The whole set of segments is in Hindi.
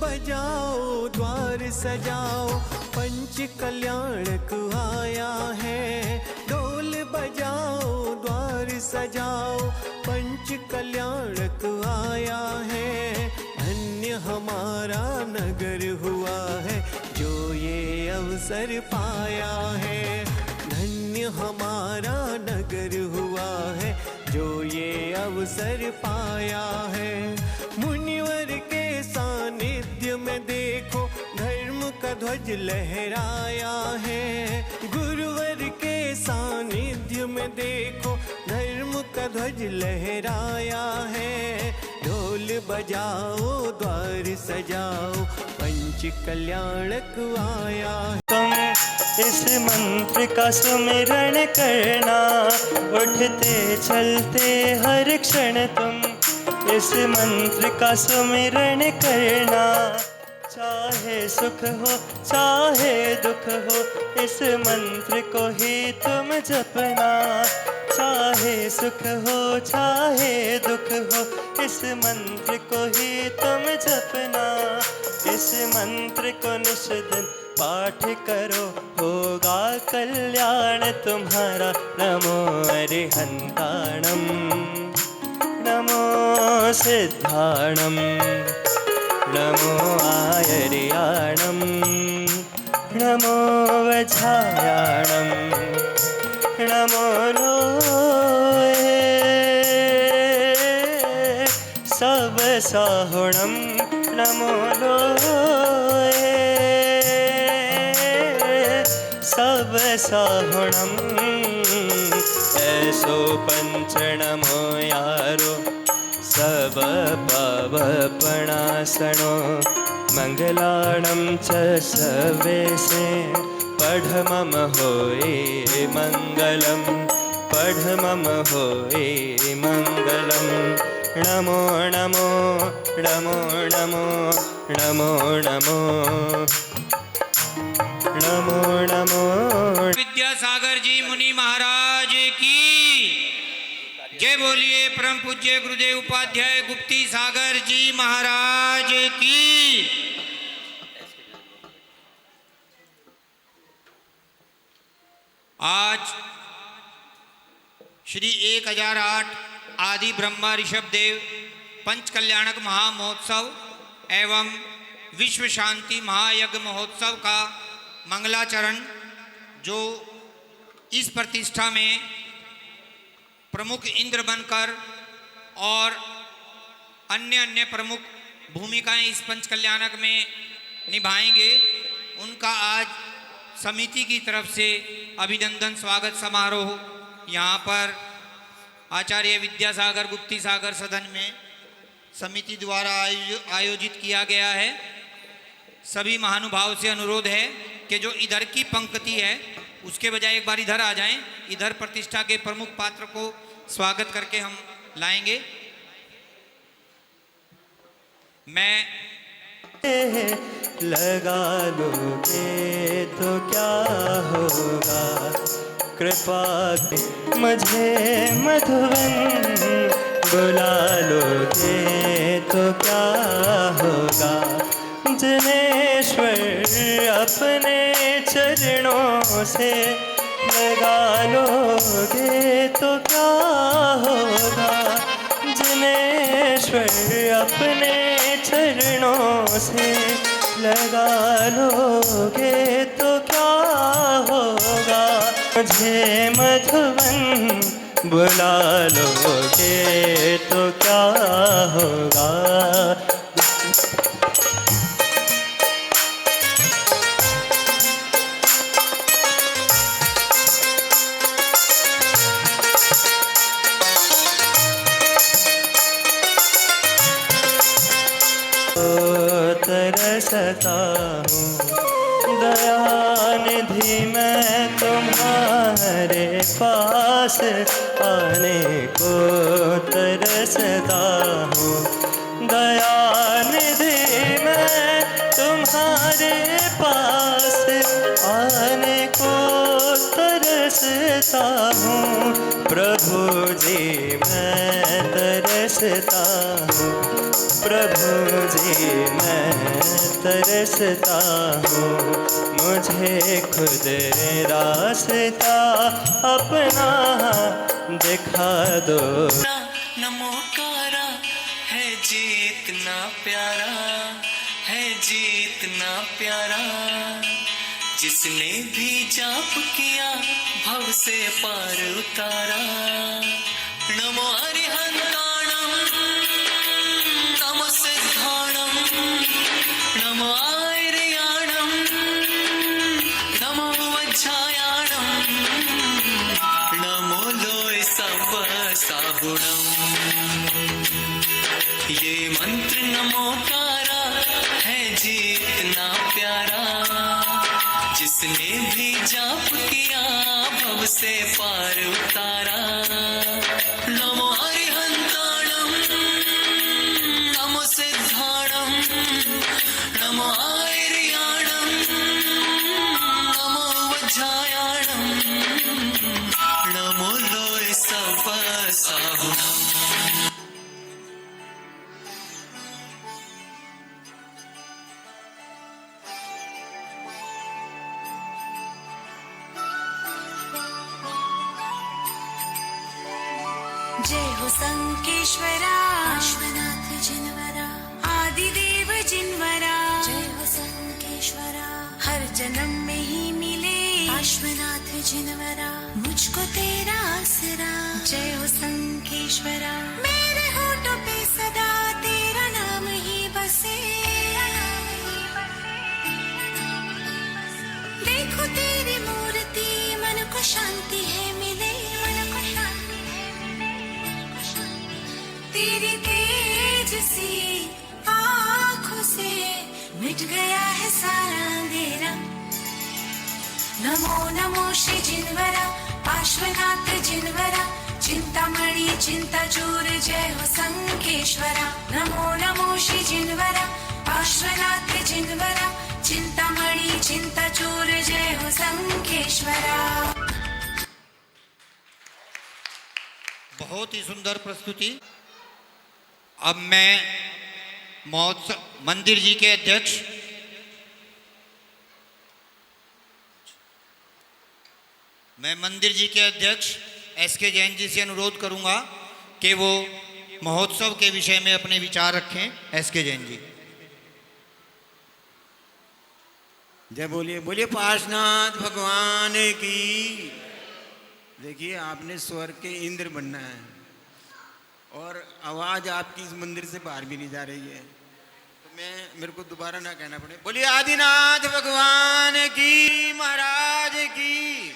बजाओ द्वार सजाओ पंच कल्याणक आया है। ढोल बजाओ द्वार सजाओ पंच कल्याणक आया है। धन्य हमारा नगर हुआ है जो ये अवसर पाया है। धन्य हमारा नगर हुआ है जो ये अवसर पाया है। मुनिवर के सानिध्य में देखो धर्म का ध्वज लहराया है। गुरुवर के सानिध्य में देखो धर्म का ध्वज लहराया है। ढोल बजाओ द्वार सजाओ पंच कल्याणक आया है। तुम इस मंत्र का सुमिरण करना, उठते चलते हर क्षण तुम इस मंत्र का सुमिरण करना। चाहे सुख हो चाहे दुख हो इस मंत्र को ही तुम जपना। चाहे सुख हो चाहे दुख हो इस मंत्र को ही तुम जपना। इस मंत्र को निष्दिन पाठ करो होगा कल्याण तुम्हारा। नमो अरिहंताणम नमो सिद्धाणम नमो आयर्याणम नमो वज्रायाणम नमो लोहे सब साहुणम नमो लोहे सब साहुणम। ऐसो पंच नमो यारो सब पावपणासनो। मंगलाणं च सवेसे पढ़ मम होए मंगलम पढ़ मम होए मंगलम। नमो नमो नमो नमो नमो नमो नमो नमो। विद्यासागर जी मुनि महाराज की जय बोलिए। परम पूज्य गुरुदेव उपाध्याय गुप्ती सागर जी महाराज की। आज श्री 1008 आदि ब्रह्मा ऋषभ देव पंच कल्याणक महामहोत्सव एवं विश्व शांति महायज्ञ महोत्सव का मंगलाचरण, जो इस प्रतिष्ठा में प्रमुख इंद्र बनकर और अन्य अन्य प्रमुख भूमिकाएं इस पंच कल्याणक में निभाएंगे, उनका आज समिति की तरफ से अभिनंदन स्वागत समारोह यहाँ पर आचार्य विद्यासागर गुप्ती सागर सदन में समिति द्वारा आयोजित किया गया है। सभी महानुभाव से अनुरोध है कि जो इधर की पंक्ति है उसके बजाय एक बार इधर आ जाएं। इधर प्रतिष्ठा के प्रमुख पात्र को स्वागत करके हम लाएंगे। मैं लगा लोगे तो क्या होगा। कृपा मुझे मधुवन बुला लोगे तो क्या होगा। जिनेश्वर अपने चरणों से लगा लोगे तो क्या होगा। जिनेश्वर अपने चरणों से लगा लोगे तो क्या होगा। मुझे मधुवन बुला लोगे तो क्या होगा। तरसता हूँ दयानिधि मैं तुम्हारे पास आने को तरसता हूँ। दयानिधि मैं तुम्हारे पास आने को तरसता हूँ। प्रभु जी मैं तरसता हूँ। प्रभु जी मैं तरसता हूँ, मुझे खुद रास्ता अपना दिखा दो। नमोकारा है जीतना प्यारा, है जीतना प्यारा, जिसने भी जाप किया भव से पार उतारा। नमो अरिहंताणं नमो सिद्धाणं नमो आर्याणं नमो वज्रायाणं नमो लोय सब साहुणं। ये मंत्र नमोकारा है जीतना प्यारा, जिसने भी जाप किया भव से पार उतारा। नमो अरिहंताणं नमो सिद्धाणं नमो आर्याणं नमो वज्रायाणं नमो लोय सब साहुणं। जय हो संकेश्वरा अश्वनाथ जिनवरा, आदिदेव जिनवरा। जय हो संकेश्वरा, हर जन्म में ही मिले अश्वनाथ जिनवरा, मुझको तेरा आसरा। जय हो संकेश्वरा, मेरे होठों पे सदा तेरा नाम ही बसे। देखो तेरी मूर्ति मन को शांति है मिले, तेरी तेज सी आँखों से मिट गया है सारा अंधेरा। नमो नमो श्री जिनवरा पार्श्वनाथ जिनवरा, चिंतामणि चिंताचूर। जय हो संकेश्वरा, नमो नमो श्री जिनवरा पार्श्वनाथ जिनवरा, चिंतामणि चिंताचूर। जय हो संकेश्वरा। बहुत ही सुंदर प्रस्तुति। अब मैं महोत्सव मंदिर जी के अध्यक्ष एस.के. जैन जी से अनुरोध करूंगा कि वो महोत्सव के विषय में अपने विचार रखें। एस.के. जैन जी। जय बोलिए बोलिए पार्श्वनाथ भगवान की। देखिए आपने स्वर्ग के इंद्र बनना है और आवाज आपकी इस मंदिर से बाहर भी नहीं जा रही है, तो मेरे को दोबारा ना कहना पड़े। बोलिए आदिनाथ भगवान की महाराज की।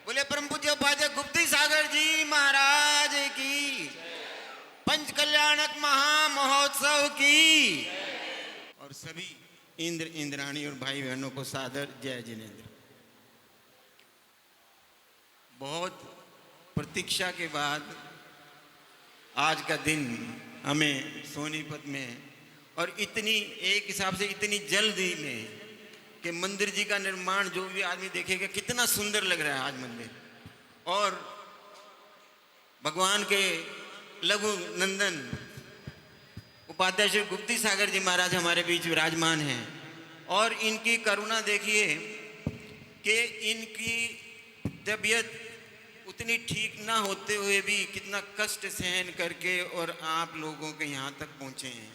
बोले परम पूज्य उपाध्याय गुप्ती सागर जी महाराज की। पंच कल्याणक महा महोत्सव की। और सभी इंद्र इंद्राणी और भाई बहनों को सादर जय जिनेन्द्र। बहुत प्रतीक्षा के बाद आज का दिन हमें सोनीपत में, और इतनी एक हिसाब से इतनी जल्दी में कि मंदिर जी का निर्माण जो भी आदमी देखेगा कितना सुंदर लग रहा है आज मंदिर। और भगवान के लघु नंदन उपाध्याय श्री गुप्ती सागर जी महाराज हमारे बीच विराजमान हैं। और इनकी करुणा देखिए कि इनकी तबीयत उतनी ठीक ना होते हुए भी कितना कष्ट सहन करके और आप लोगों के यहाँ तक पहुँचे हैं।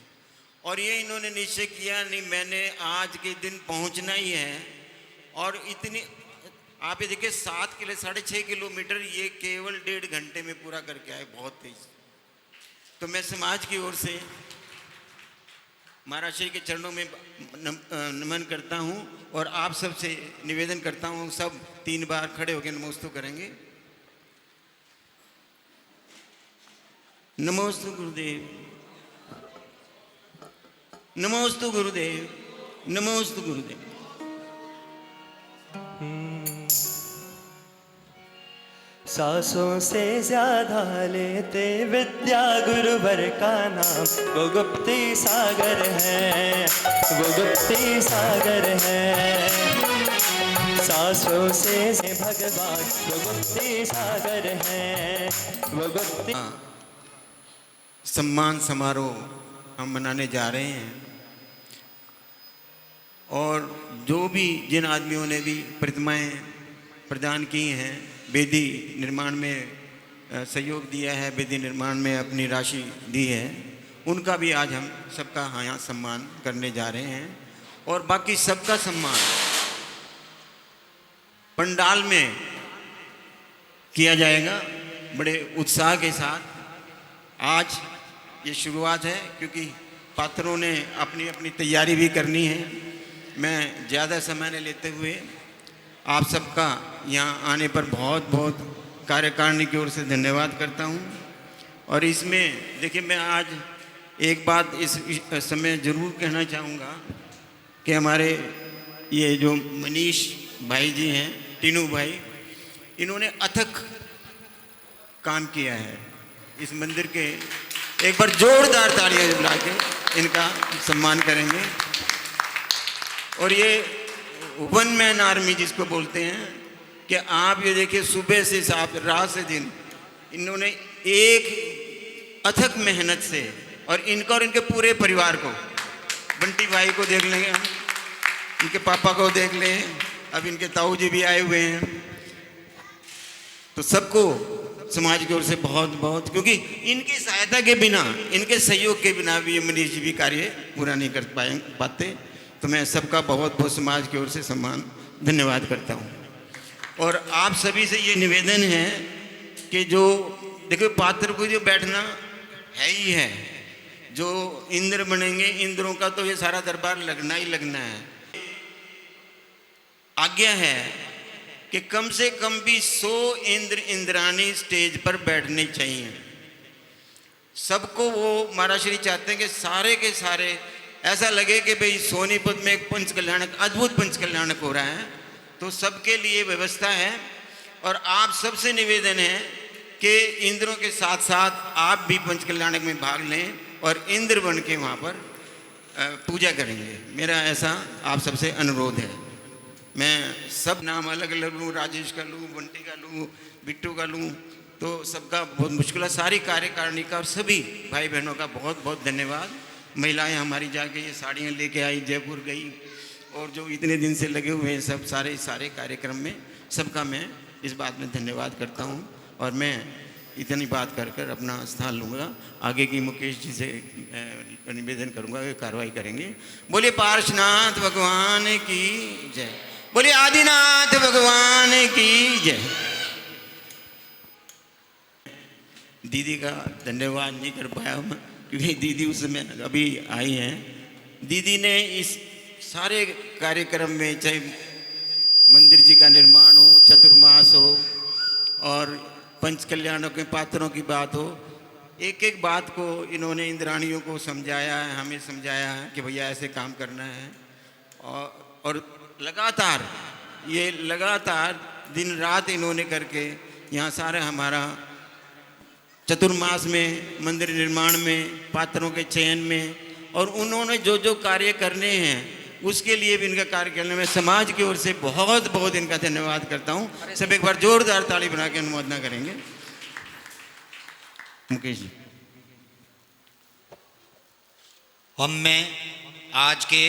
और ये इन्होंने निश्चय किया नहीं मैंने आज के दिन पहुँचना ही है। और इतनी आप ये देखिए 7 किलो 6.5 किलोमीटर ये केवल 1.5 घंटे में पूरा करके आए, बहुत तेज। तो मैं समाज की ओर से महाराज श्री के चरणों में नमन करता हूँ और आप सबसे निवेदन करता हूँ, सब 3 बार खड़े होकर नमोस्तु करेंगे। नमोस्तु गुरुदेव, नमोस्तु गुरुदेव, नमोस्तु गुरुदेव। सांसों से ज्यादा लेते विद्या गुरुवर का नाम, वो गुप्ती सागर है, वो गुप्ती सागर है। सांसों से भगवान वो गुप्ती सागर है, वो गुप्ती। सम्मान समारोह हम मनाने जा रहे हैं। और जो भी जिन आदमियों ने भी प्रतिमाएं प्रदान की हैं, वेदी निर्माण में सहयोग दिया है, वेदी निर्माण में अपनी राशि दी है, उनका भी आज हम सबका यहाँ सम्मान करने जा रहे हैं। और बाकी सबका सम्मान पंडाल में किया जाएगा बड़े उत्साह के साथ। आज ये शुरुआत है, क्योंकि पात्रों ने अपनी अपनी तैयारी भी करनी है। मैं ज़्यादा समय न लेते हुए आप सबका यहाँ आने पर बहुत बहुत कार्यकारिणी की ओर से धन्यवाद करता हूँ। और इसमें देखिए, मैं आज एक बात इस समय ज़रूर कहना चाहूँगा कि हमारे ये जो मनीष भाई जी हैं, टीनू भाई, इन्होंने अथक काम किया है इस मंदिर के। एक बार जोरदार तालियां बुला के इनका सम्मान करेंगे। और ये वन मैन आर्मी जिसको बोलते हैं, कि आप ये देखिए सुबह से रात से दिन इन्होंने एक अथक मेहनत से, और इनका और इनके पूरे परिवार को, बंटी भाई को देख लेंगे हम, इनके पापा को देख लें, अब इनके ताऊ जी भी आए हुए हैं, तो सबको समाज की ओर से बहुत बहुत, क्योंकि इनकी सहायता के बिना, इनके सहयोग के बिना भी ये मनीष जी भी कार्य पूरा नहीं कर पाते। तो मैं सबका बहुत बहुत समाज की ओर से सम्मान धन्यवाद करता हूँ। और आप सभी से ये निवेदन है कि जो देखो, पात्र को जो बैठना है ही है, जो इंद्र बनेंगे, इंद्रों का तो ये सारा दरबार लगना ही लगना है। आज्ञा है कि कम से कम भी 100 इंद्र इंद्रानी स्टेज पर बैठने चाहिए। सबको वो महाराज श्री चाहते हैं कि सारे के सारे ऐसा लगे कि भाई सोनीपत में एक पंच कल्याणक, अद्भुत पंच कल्याणक हो रहा है। तो सबके लिए व्यवस्था है। और आप सबसे निवेदन है कि इंद्रों के साथ साथ आप भी पंच कल्याणक में भाग लें और इंद्र बन के वहाँ पर पूजा करेंगे। मेरा ऐसा आप सबसे अनुरोध है। मैं सब नाम अलग अलग लूँ, राजेश का लूँ, बंटी का लूँ, बिट्टू का लूँ, तो सबका बहुत मुश्किल है। सारी कार्यकारिणी का और सभी भाई बहनों का बहुत बहुत धन्यवाद। महिलाएं हमारी जाके ये साड़ियाँ लेके आई, जयपुर गई, और जो इतने दिन से लगे हुए हैं सब सारे कार्यक्रम में, सबका मैं इस बात में धन्यवाद करता हूँ। और मैं इतनी बात कर कर अपना स्थान लूँगा। आगे की मुकेश जी से निवेदन करूँगा कि कार्रवाई करेंगे। बोलिए पार्श्वनाथ भगवान की जय, बोलिए आदिनाथ भगवान की जय। दीदी का धन्यवाद नहीं कर पाया मैं, क्योंकि दीदी उस समय अभी आई हैं। दीदी ने इस सारे कार्यक्रम में, चाहे मंदिर जी का निर्माण हो, चतुर्मास हो, और पंच कल्याणों के पात्रों की बात हो, एक एक बात को इन्होंने इंद्राणियों को समझाया है, हमें समझाया है कि भैया ऐसे काम करना है। और लगातार दिन रात इन्होंने करके यहाँ सारा हमारा चतुर्मास में, मंदिर निर्माण में, पात्रों के चयन में, और उन्होंने जो जो कार्य करने हैं उसके लिए भी इनका कार्य करने में समाज की ओर से बहुत बहुत इनका धन्यवाद करता हूँ। सब एक बार जोरदार ताली बना के अनुमोदना करेंगे। मुकेश जी। हम में आज के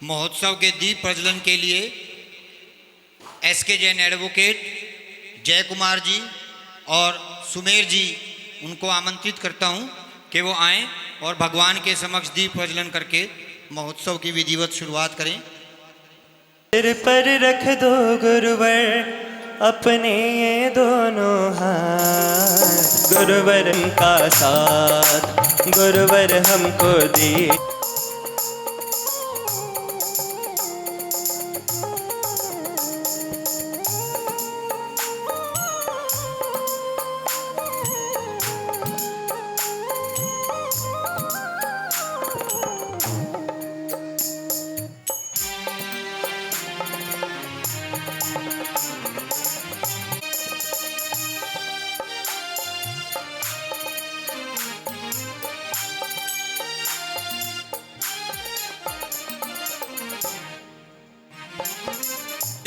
महोत्सव के दीप प्रज्वलन के लिए SK जैन एडवोकेट जय कुमार जी और सुमेर जी, उनको आमंत्रित करता हूं कि वो आएं और भगवान के समक्ष दीप प्रज्वलन करके महोत्सव की विधिवत शुरुआत करें। सिर पर रख दो गुरुवर अपने ये दोनों हाथ, गुरुवर का साथ गुरुवर हमको दे।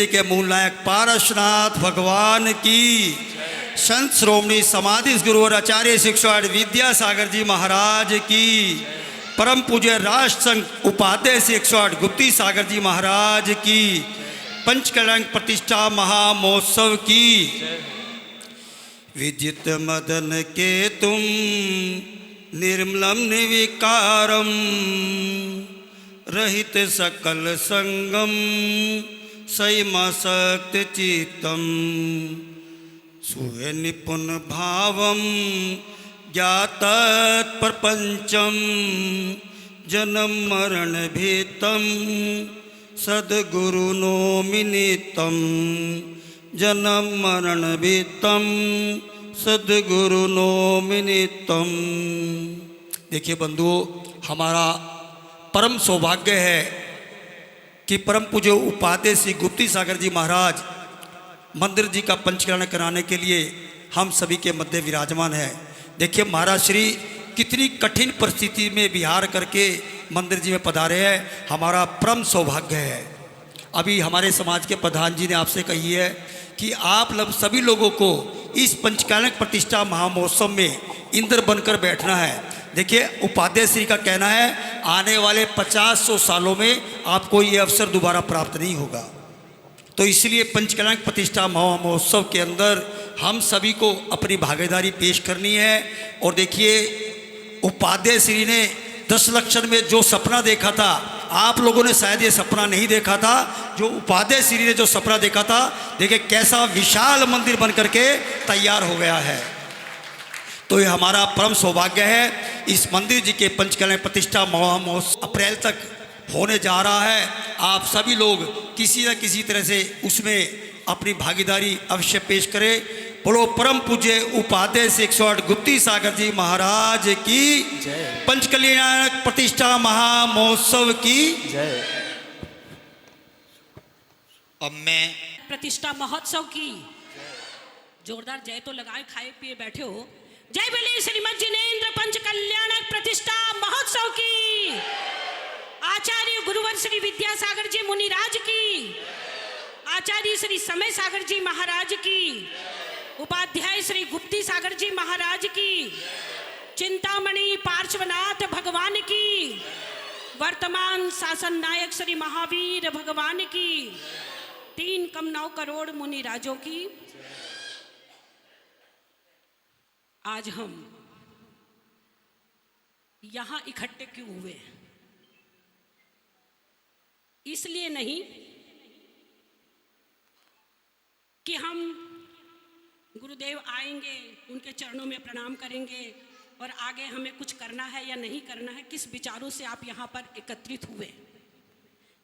के मूल नायक पारसनाथ भगवान की, संत श्रोमणी समाधि गुरुवर आचार्य शिक्षाठ विद्यासागर जी महाराज की, परम पूज्य राष्ट्र संघ उपाध्यक्ष 108 गुप्ती सागर जी महाराज की, पंचकलंक प्रतिष्ठा महामहोत्सव की। विजित मदन के तुम निर्मलम निर्विकारम, रहित सकल संगम सैमासक्त चित्तम, सुहे निपुण भावम ज्ञातत् प्रपंचम, जन्म मरण भीतम सद्गुरु नोमिनितम, जन्म मरण भीतम सद्गुरु नोमिनितम। देखिए बंधुओं, हमारा परम सौभाग्य है कि परम पूज्य उपाध्याय श्री गुप्ती सागर जी महाराज मंदिर जी का पंचकरण कराने के लिए हम सभी के मध्य विराजमान है। देखिए महाराज श्री कितनी कठिन परिस्थिति में विहार करके मंदिर जी में पधारे हैं, हमारा परम सौभाग्य है। अभी हमारे समाज के प्रधान जी ने आपसे कही है कि आप सभी लोगों को इस पंचकालिक प्रतिष्ठा महामहोत्सव में इंद्र बनकर बैठना है। देखिए उपाध्याय श्री का कहना है आने वाले 50-100 सालों में आपको ये अवसर दोबारा प्राप्त नहीं होगा। तो इसलिए पंचकलंक प्रतिष्ठा महामहोत्सव के अंदर हम सभी को अपनी भागीदारी पेश करनी है। और देखिए उपाध्याय श्री ने 10 लक्षण में जो सपना देखा था, आप लोगों ने शायद ये सपना नहीं देखा था। जो उपाध्याय श्री ने जो सपना देखा था, देखिए कैसा विशाल मंदिर बन करके तैयार हो गया है। तो ये हमारा परम सौभाग्य है। इस मंदिर जी के पंचकलंक प्रतिष्ठा महामहोत्सव अप्रैल तक होने जा रहा है। आप सभी लोग किसी न किसी तरह से उसमें अपनी भागीदारी अवश्य पेश करें। बोलो परम पूज्य उपाध्याय 108 गुप्ती सागर जी महाराज की, पंचकल्याणक प्रतिष्ठा महामहोत्सव की जय। अब मैं प्रतिष्ठा महोत्सव की जोरदार जय तो लगाए, खाए पिए बैठे हो। जय बोले श्रीमद जिनेन्द्र पंच कल्याणक प्रतिष्ठा महोत्सव की, आचार्य गुरुवर श्री विद्यासागर जी मुनिराज की, आचार्य श्री समय सागर जी महाराज की, उपाध्याय श्री गुप्ती सागर जी महाराज की, चिंतामणि पार्श्वनाथ भगवान की, वर्तमान शासन नायक श्री महावीर भगवान की, 3.9 करोड़ मुनिराजों की। आज हम यहां इकट्ठे क्यों हुए? इसलिए नहीं कि हम गुरुदेव आएंगे, उनके चरणों में प्रणाम करेंगे और आगे हमें कुछ करना है या नहीं करना है, किस विचारों से आप यहाँ पर एकत्रित हुए।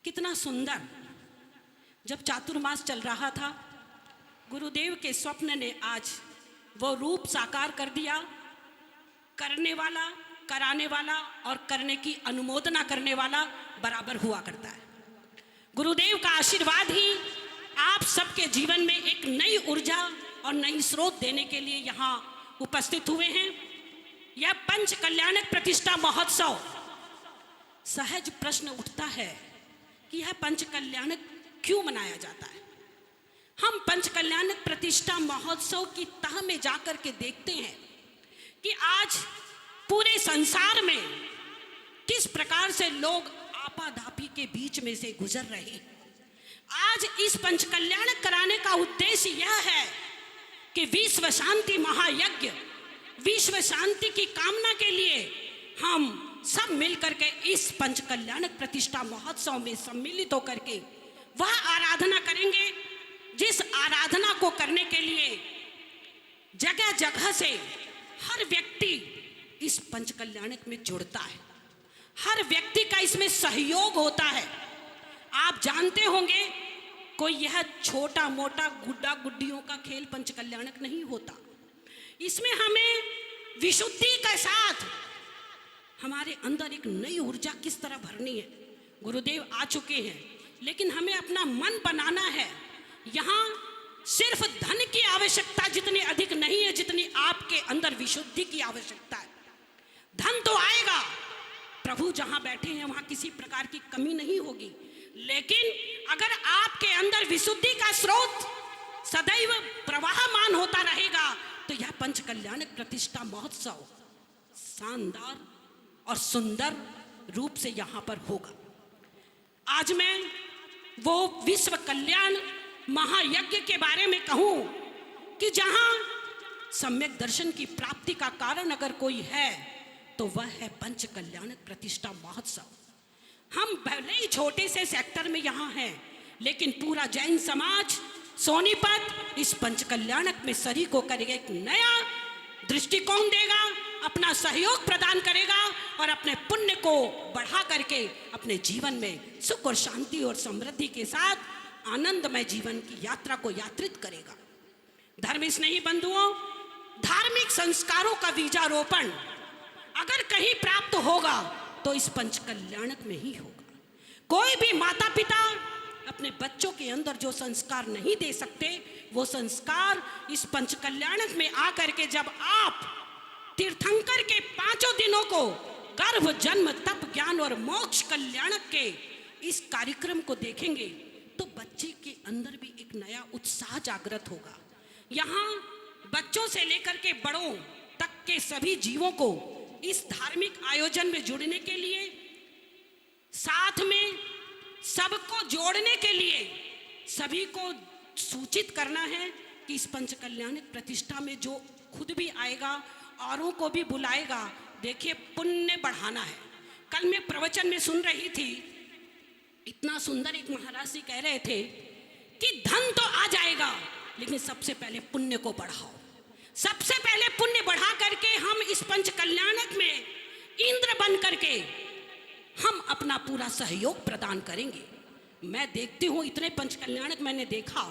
कितना सुंदर, जब चातुर्मास चल रहा था, गुरुदेव के स्वप्न ने आज वो रूप साकार कर दिया। करने वाला, कराने वाला और करने की अनुमोदना करने वाला बराबर हुआ करता है। गुरुदेव का आशीर्वाद ही आप सबके जीवन में एक नई ऊर्जा और नई स्रोत देने के लिए यहाँ उपस्थित हुए हैं। यह पंच कल्याणक प्रतिष्ठा महोत्सव, सहज प्रश्न उठता है कि यह पंच कल्याणक क्यों मनाया जाता है। हम पंच कल्याणक प्रतिष्ठा महोत्सव की तह में जाकर के देखते हैं कि आज पूरे संसार में किस प्रकार से लोग आपाधापी के बीच में से गुजर रहे हैं। आज इस पंच कल्याणक कराने का उद्देश्य यह है कि विश्व शांति महायज्ञ, विश्व शांति की कामना के लिए हम सब मिलकर के इस पंच कल्याणक प्रतिष्ठा महोत्सव में सम्मिलित होकर के वह आराधना करेंगे जिस आराधना को करने के लिए जगह जगह से हर व्यक्ति इस पंच कल्याणक में जुड़ता है, हर व्यक्ति का इसमें सहयोग होता है। आप जानते होंगे कोई यह छोटा मोटा गुड्डा गुड्डियों का खेल पंच कल्याणक नहीं होता। इसमें हमें विशुद्धि के साथ हमारे अंदर एक नई ऊर्जा किस तरह भरनी है। गुरुदेव आ चुके हैं, लेकिन हमें अपना मन बनाना है। यहाँ सिर्फ धन की आवश्यकता जितनी अधिक नहीं है जितनी आपके अंदर विशुद्धि की आवश्यकता है। धन तो आएगा, प्रभु जहां बैठे हैं वहां किसी प्रकार की कमी नहीं होगी, लेकिन अगर आपके अंदर विशुद्धि का स्रोत सदैव प्रवाहमान होता रहेगा, तो यह पंच कल्याणक प्रतिष्ठा महोत्सव शानदार और सुंदर रूप से यहाँ पर होगा। आज मैं वो विश्व कल्याण महायज्ञ के बारे में कहूँ कि जहाँ सम्यक दर्शन की प्राप्ति का कारण अगर कोई है तो वह है पंच कल्याणक प्रतिष्ठा महोत्सव। हम भले ही छोटे से सेक्टर में यहाँ हैं, लेकिन पूरा जैन समाज सोनीपत इस पंच कल्याणक में शरीक होकर एक नया दृष्टिकोण देगा, अपना सहयोग प्रदान करेगा और अपने पुण्य को बढ़ा करके अपने जीवन में सुख और शांति और समृद्धि के साथ आनंदमय जीवन की यात्रा को यात्रित करेगा। धर्म स्नेही बंधुओं, धार्मिक संस्कारों का बीजारोपण अगर कहीं प्राप्त होगा तो इस पंच कल्याणक में ही होगा। कोई भी माता पिता अपने बच्चों के अंदर जो संस्कार नहीं दे सकते, वो संस्कार इस पंच कल्याणक में आकर के जब आप तीर्थंकर के 5 दिनों को गर्भ जन्म तप ज्ञान और मोक्ष कल्याणक के इस कार्यक्रम को देखेंगे तो बच्चे के अंदर भी एक नया उत्साह जागृत होगा। यहाँ बच्चों से लेकर के बड़ों तक के सभी जीवों को इस धार्मिक आयोजन में जुड़ने के लिए, साथ में सबको जोड़ने के लिए सभी को सूचित करना है कि इस पंच कल्याणक प्रतिष्ठा में जो खुद भी आएगा औरों को भी बुलाएगा। देखिए, पुण्य बढ़ाना है। कल मैं प्रवचन में सुन रही थी, इतना सुंदर एक महाराज जी कह रहे थे कि धन तो आ जाएगा लेकिन सबसे पहले पुण्य को बढ़ाओ। सबसे पहले पुण्य बढ़ा करके हम इस पंच कल्याणक में इंद्र बन करके हम अपना पूरा सहयोग प्रदान करेंगे। मैं देखती हूँ इतने पंच कल्याणक मैंने देखा,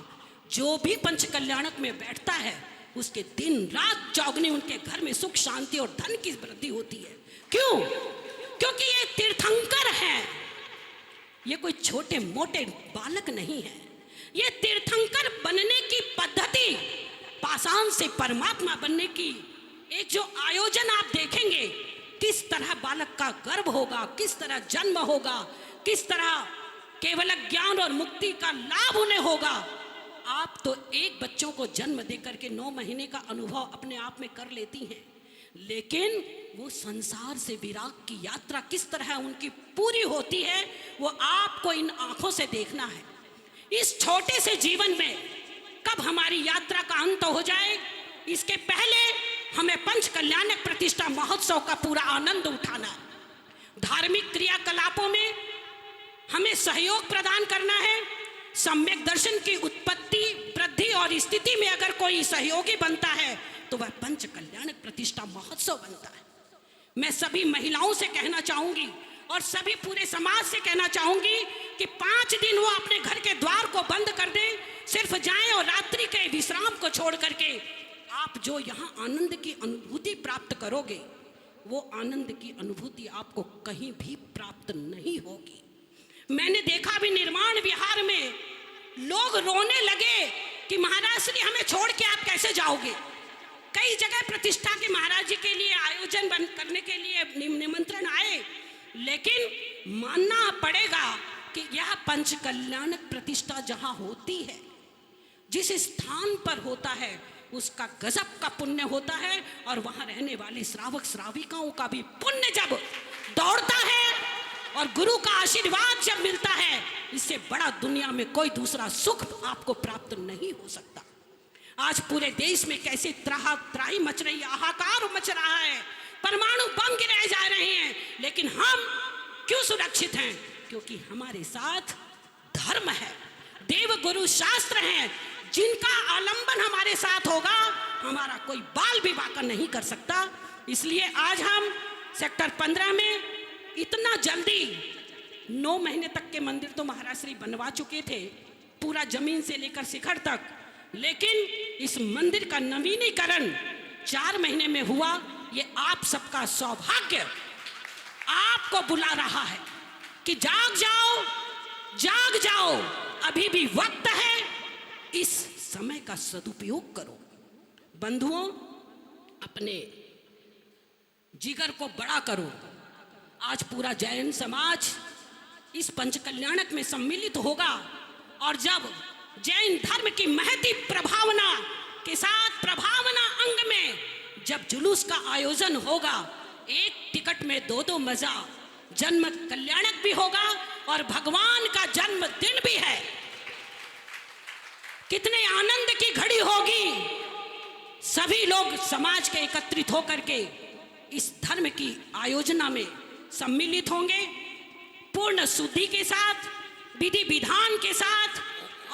जो भी पंच कल्याणक में बैठता है उसके दिन रात चौगनी उनके घर में सुख शांति और धन की वृद्धि होती है। क्यों? क्योंकि ये तीर्थंकर है, ये कोई छोटे मोटे बालक नहीं है। ये तीर्थंकर बनने की पद्धति, पाषाण से परमात्मा बनने की एक जो आयोजन आप देखेंगे, किस तरह बालक का गर्भ होगा, किस तरह जन्म होगा, किस तरह केवल ज्ञान और मुक्ति का लाभ उन्हें होगा। आप तो एक बच्चों को जन्म देकर के 9 महीने का अनुभव अपने आप में कर लेती हैं, लेकिन वो संसार से विराग की यात्रा किस तरह उनकी पूरी होती है वो आपको इन आंखों से देखना है। इस छोटे से जीवन में कब हमारी यात्रा का अंत हो जाए, इसके पहले हमें पंच कल्याणक प्रतिष्ठा महोत्सव का पूरा आनंद उठाना है। धार्मिक क्रियाकलापों में हमें सहयोग प्रदान करना है। सम्यक दर्शन की उत्पत्ति, वृद्धि और स्थिति में अगर कोई सहयोगी बनता है तो वह पंच कल्याणक प्रतिष्ठा महोत्सव बनता है। मैं सभी महिलाओं से कहना चाहूंगी और सभी पूरे समाज से कहना चाहूंगी कि 5 दिन वो अपने घर के द्वार को बंद कर दें, सिर्फ जाएं और रात्रि के विश्राम को छोड़ करके आप जो यहाँ आनंद की अनुभूति प्राप्त करोगे, वो आनंद की अनुभूति आपको कहीं भी प्राप्त नहीं होगी। मैंने देखा भी निर्माण विहार में लोग रोने लगे कि महाराज श्री हमें छोड़ के आप कैसे जाओगे। कई जगह प्रतिष्ठा के महाराज जी के लिए आयोजन बंद करने के लिए निमंत्रण आए, लेकिन मानना पड़ेगा कि यह पंच कल्याणक प्रतिष्ठा जहां होती है, जिस स्थान पर होता है, उसका गजब का पुण्य होता है और वहां रहने वाले श्रावक श्राविकाओं का भी पुण्य जब दौड़ता है और गुरु का आशीर्वाद जब मिलता है, इससे बड़ा दुनिया में कोई दूसरा सुख आपको प्राप्त नहीं हो सकता। आज पूरे देश में कैसे त्राही मच रही है, हाहाकार मच रहा है, परमाणु बम गिराए जा रहे हैं, लेकिन हम क्यों सुरक्षित हैं? क्योंकि हमारे साथ धर्म है, देव गुरु शास्त्र हैं, जिनका आलंबन हमारे साथ होगा, हमारा कोई बाल भी बाका नहीं कर सकता। इसलिए आज हम सेक्टर 15 में इतना जल्दी 9 महीने तक के मंदिर तो महाराज श्री बनवा चुके थे, पूरा जमीन से लेकर शिखर तक, लेकिन इस मंदिर का नवीनीकरण 4 महीने में हुआ। ये आप सबका सौभाग्य आपको बुला रहा है कि जाग जाओ, जाग जाओ, अभी भी वक्त है, इस समय का सदुपयोग करो। बंधुओं, अपने जिगर को बड़ा करो। आज पूरा जैन समाज इस पंच कल्याणक में सम्मिलित होगा और जब जैन धर्म की महती प्रभावना के साथ प्रभावना अंग में जब जुलूस का आयोजन होगा, एक टिकट में दो दो मजा, जन्म कल्याणक भी होगा और भगवान का जन्मदिन भी है। कितने आनंद की घड़ी होगी। सभी लोग समाज के एकत्रित होकर के इस धर्म की आयोजना में सम्मिलित होंगे, पूर्ण शुद्धि के साथ, विधि विधान के साथ,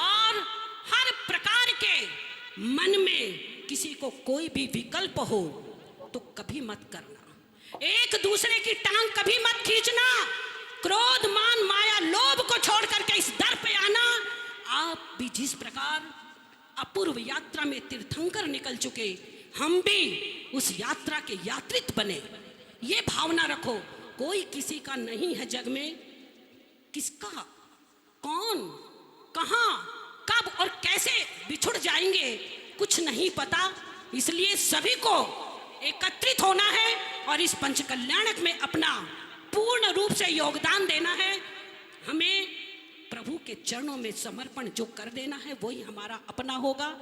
और हर प्रकार के मन में किसी को कोई भी विकल्प हो तो कभी मत करना। एक दूसरे की टांग कभी मत खींचना। क्रोध, मान, माया, लोभ को छोड़ करके इस दर पे आना। आप भी जिस प्रकार अपूर्व यात्रा में तीर्थंकर निकल चुके, हम भी उस यात्रा के यात्रित बने। ये भावना रखो, कोई किसी का नहीं है जग में। किसका, कौन, कहां, कब और कैसे बिछुड़ जाएंगे कुछ नहीं पता। इसलिए सभी को एकत्रित होना है और इस पंच कल्याणक में अपना पूर्ण रूप से योगदान देना है। हमें प्रभु के चरणों में समर्पण जो कर देना है वही हमारा अपना होगा।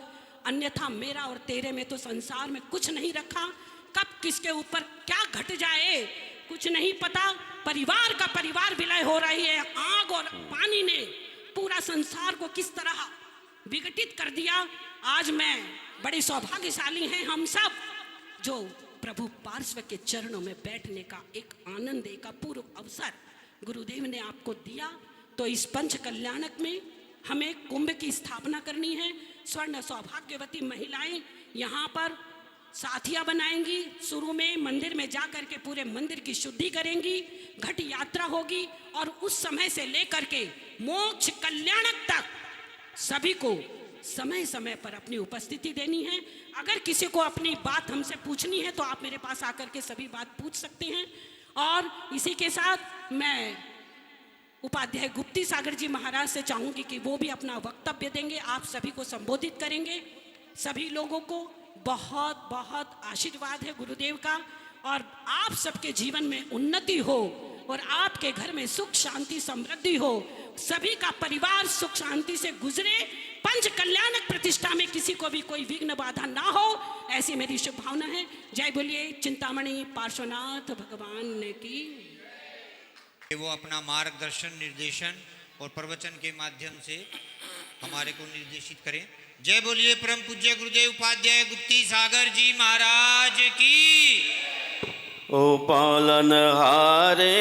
अन्यथा मेरा और तेरे में तो संसार में कुछ नहीं रखा। कब किसके ऊपर क्या घट जाए कुछ नहीं पता। परिवार का परिवार विलय हो रही है। आग और पानी ने पूरा संसार को किस तरह विघटित कर दिया। आज मैं बड़े सौभाग्यशाली हैं हम सब जो प्रभु पार्श्व के चरणों में बैठने का एक आनंद, एक अपूर्व अवसर गुरुदेव ने आपको दिया। तो इस पंच कल्याणक में हमें कुंभ की स्थापना करनी है। स्वर्ण सौभाग्यवती महिलाएं यहाँ पर साथिया बनाएंगी। शुरू में मंदिर में जा कर के पूरे मंदिर की शुद्धि करेंगी। घट यात्रा होगी और उस समय से लेकर के मोक्ष कल्याणक तक सभी को समय समय पर अपनी उपस्थिति देनी है। अगर किसी को अपनी बात हमसे पूछनी है तो आप मेरे पास आकर के सभी बात पूछ सकते हैं। और इसी के साथ मैं उपाध्याय गुप्ती सागर जी महाराज से चाहूँगी कि वो भी अपना वक्तव्य देंगे, आप सभी को संबोधित करेंगे। सभी लोगों को बहुत बहुत आशीर्वाद है गुरुदेव का, और आप सबके जीवन में उन्नति हो और आपके घर में सुख शांति समृद्धि हो। सभी का परिवार सुख शांति से गुजरे। पंच कल्याणक प्रतिष्ठा में किसी को भी कोई विघ्न बाधा ना हो, ऐसी मेरी शुभ भावना है। जय बोलिए चिंतामणि पार्श्वनाथ भगवान की। वो अपना मार्गदर्शन, निर्देशन और प्रवचन के माध्यम से हमारे को निर्देशित करें। जय बोलिए परम पूज्य गुरुदेव उपाध्याय गुप्ती सागर जी महाराज की। ओ पालन हारे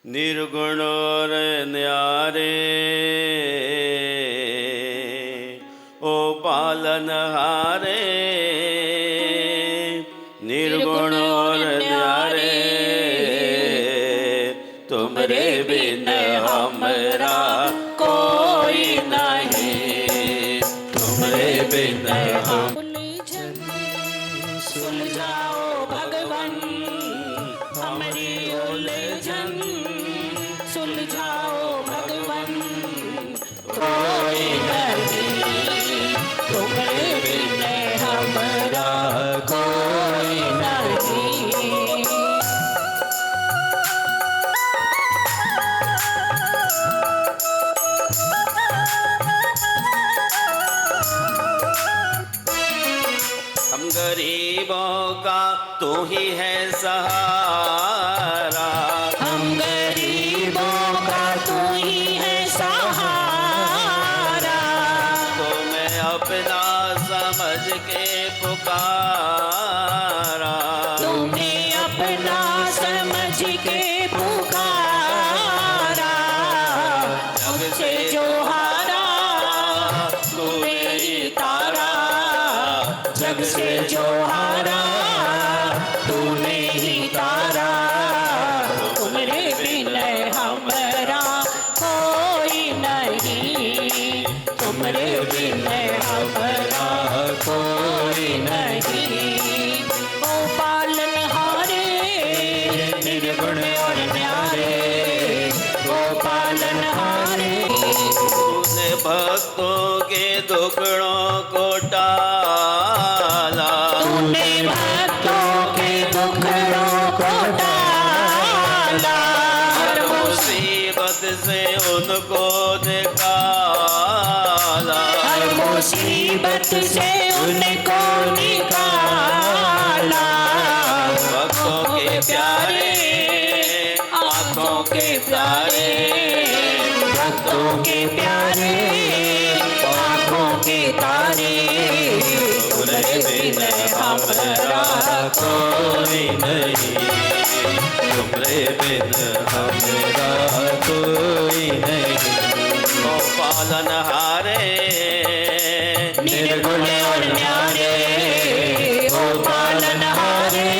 निर्गुण और न्यारे, ओ पालन हारे निर्गुण और न्यारे, तुमरे बिन हमरा कोई नहीं, तुमरे बिन हम सुलझाओ भगवन हमारी उलझन, सुलझाओ भगवन कोई नहीं, तुम्हारे बिन हमरा कोई नहीं। हम गरीबों का तू ही है सहारा, हम गरीबों का तू ही है सहारा, तुम्हें अपना समझ के पुकारा, तुम्हें अपना समझ के पुकारा, जग से जो हारा तूने ही तारा, जग से जो हारा तूने ही तारा, तुम्हारे बिन हमरा कोई नहीं, तुम्हारे बिन हमरा कोई नहीं। ओ पालन हारे निर्गुण और न्यारे, ओ पालन हारे तूने भक्तों के दुखड़ों को टाला, तूने भक्तों के दुखड़ों को टाला, मुसीबत से उनको निकाला। भक्तों के प्यारे, आँखों के प्यारे, भक्तों के प्यारे, आँखों के तारे, तुम्हारे बिन हमारा कोई नहीं, तुम्हारे बिन हमारा कोई नहीं। ओ पालनहारे, निर्गुण और न्यारे, ओ पालनहारे,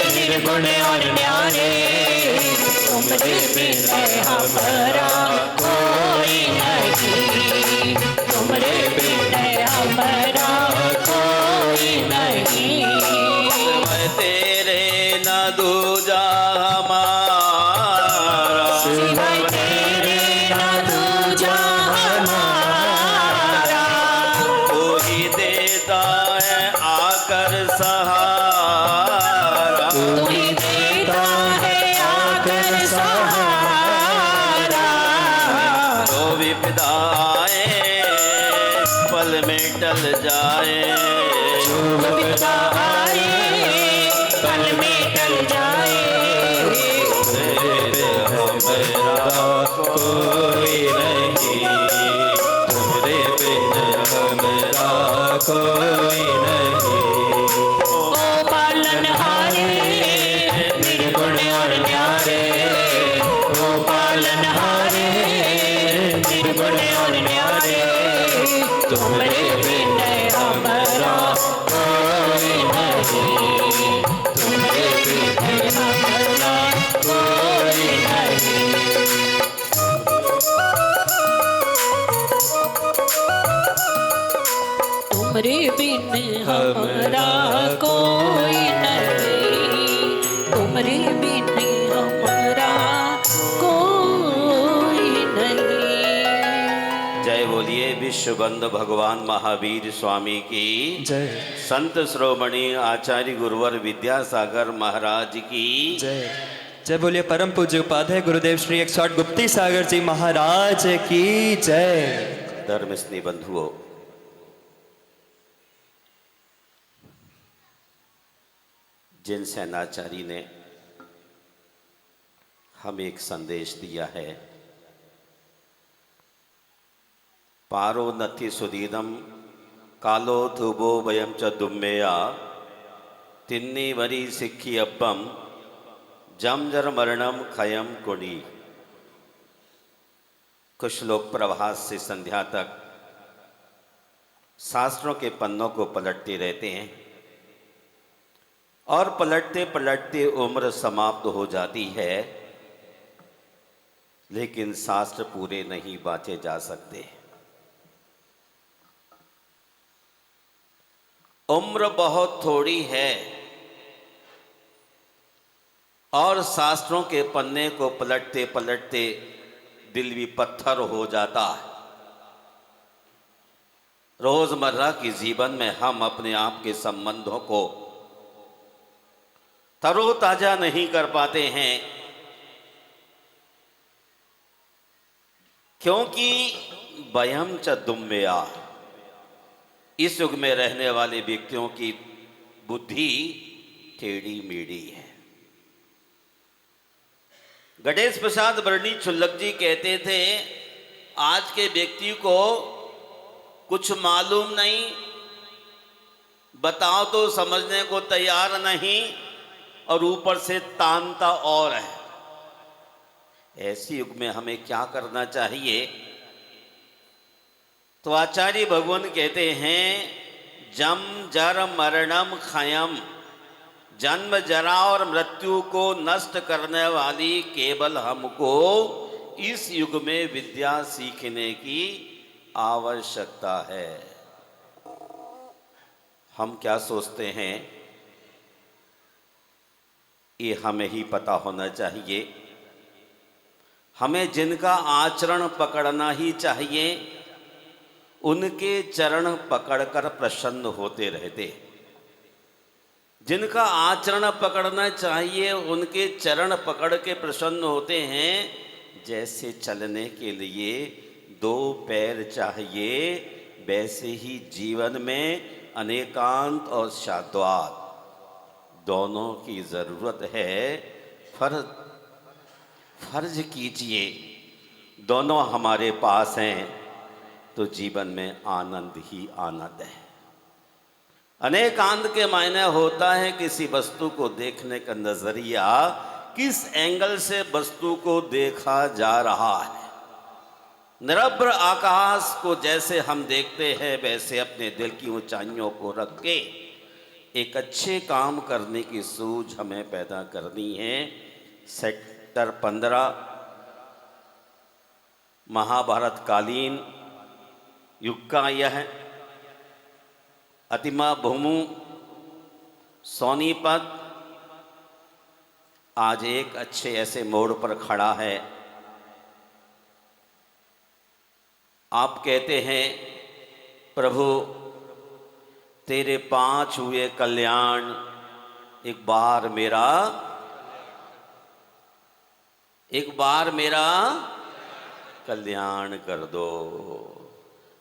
निर्गुण और न्यारे, तुम्हारे बिन हमारा कोई नहीं, तुम्हारे बिन हमारा कोई नहीं। मैं तेरे न दूजा हमारा, सिवाय तेरे ना दूजा हमारा, तू ही देता है आकर सहारा, तू ही देता है आकर सहारा। जो विपदाएं पल में टल जाए, जो विपदा आए पल में टल जाए, हमारा कोई नहीं, तुम्हारे बिन हमारा कोई नहीं। ओ पालनहारे, निर्गुण और न्यारे, ओ पालनहारे, निर्गुण और न्यारे, तुम्हारे बिन हमारा कोई नहीं, तुम्हारे बिन हमारा कोई नहीं। तुम्हारे बिन हमारा कोई नहीं, तुम्हारे बिन हमारा कोई नहीं। जय बोलिए विश्वबंद भगवान महावीर स्वामी की जय संत श्रोमणी आचार्य गुरुवर विद्यासागर महाराज की जय। जय बोलिए परम पूज्य उपाध्याय गुरुदेव श्री 108 गुप्ती सागर जी महाराज की जय। धर्म स्नेही बंधुओं, जिन सेनाचारी ने हमें एक संदेश दिया है, पारो नथि सुदीनम कालो धुबो वयम च दुम्मेया तिन्नी वरी सिक्खी अब्बम जमजर मरणम खयम कुणी। कुछ लोग प्रभात से संध्या तक शास्त्रों के पन्नों को पलटते रहते हैं और पलटते पलटते उम्र समाप्त हो जाती है, लेकिन शास्त्र पूरे नहीं बांचे जा सकते। उम्र बहुत थोड़ी है और शास्त्रों के पन्ने को पलटते पलटते दिल भी पत्थर हो जाता है। रोजमर्रा के जीवन में हम अपने आप के संबंधों को तरोताजा नहीं कर पाते हैं, क्योंकि वयम च दुम्मेया, इस युग में रहने वाले व्यक्तियों की बुद्धि टेढ़ी मेढ़ी है। गणेश प्रसाद वर्णी छुल्लक जी कहते थे, आज के व्यक्ति को कुछ मालूम नहीं, बताओ तो समझने को तैयार नहीं, और ऊपर से तानता और है। ऐसे युग में हमें क्या करना चाहिए? तो आचार्य भगवान कहते हैं, जम जर मरणम खयम, जन्म जरा और मृत्यु को नष्ट करने वाली केवल हमको इस युग में विद्या सीखने की आवश्यकता है। हम क्या सोचते हैं, ये हमें ही पता होना चाहिए। हमें जिनका आचरण पकड़ना ही चाहिए, उनके चरण पकड़कर प्रसन्न होते रहते। जिनका आचरण पकड़ना चाहिए, उनके चरण पकड़ के प्रसन्न होते हैं। जैसे चलने के लिए दो पैर चाहिए, वैसे ही जीवन में अनेकांत और शाद्वात दोनों की ज़रूरत है। फर्ज कीजिए, दोनों हमारे पास हैं तो जीवन में आनंद ही आनंद है। अनेकांत के मायने होता है किसी वस्तु को देखने का नजरिया, किस एंगल से वस्तु को देखा जा रहा है। निरभ्र आकाश को जैसे हम देखते हैं, वैसे अपने दिल की ऊंचाइयों को रख के एक अच्छे काम करने की सूझ हमें पैदा करनी है। सेक्टर 15 महाभारत कालीन युग का यह अतिमा भूमु सोनीपत आज एक अच्छे ऐसे मोड़ पर खड़ा है। आप कहते हैं प्रभु तेरे 5 हुए कल्याण, एक बार मेरा कल्याण कर दो।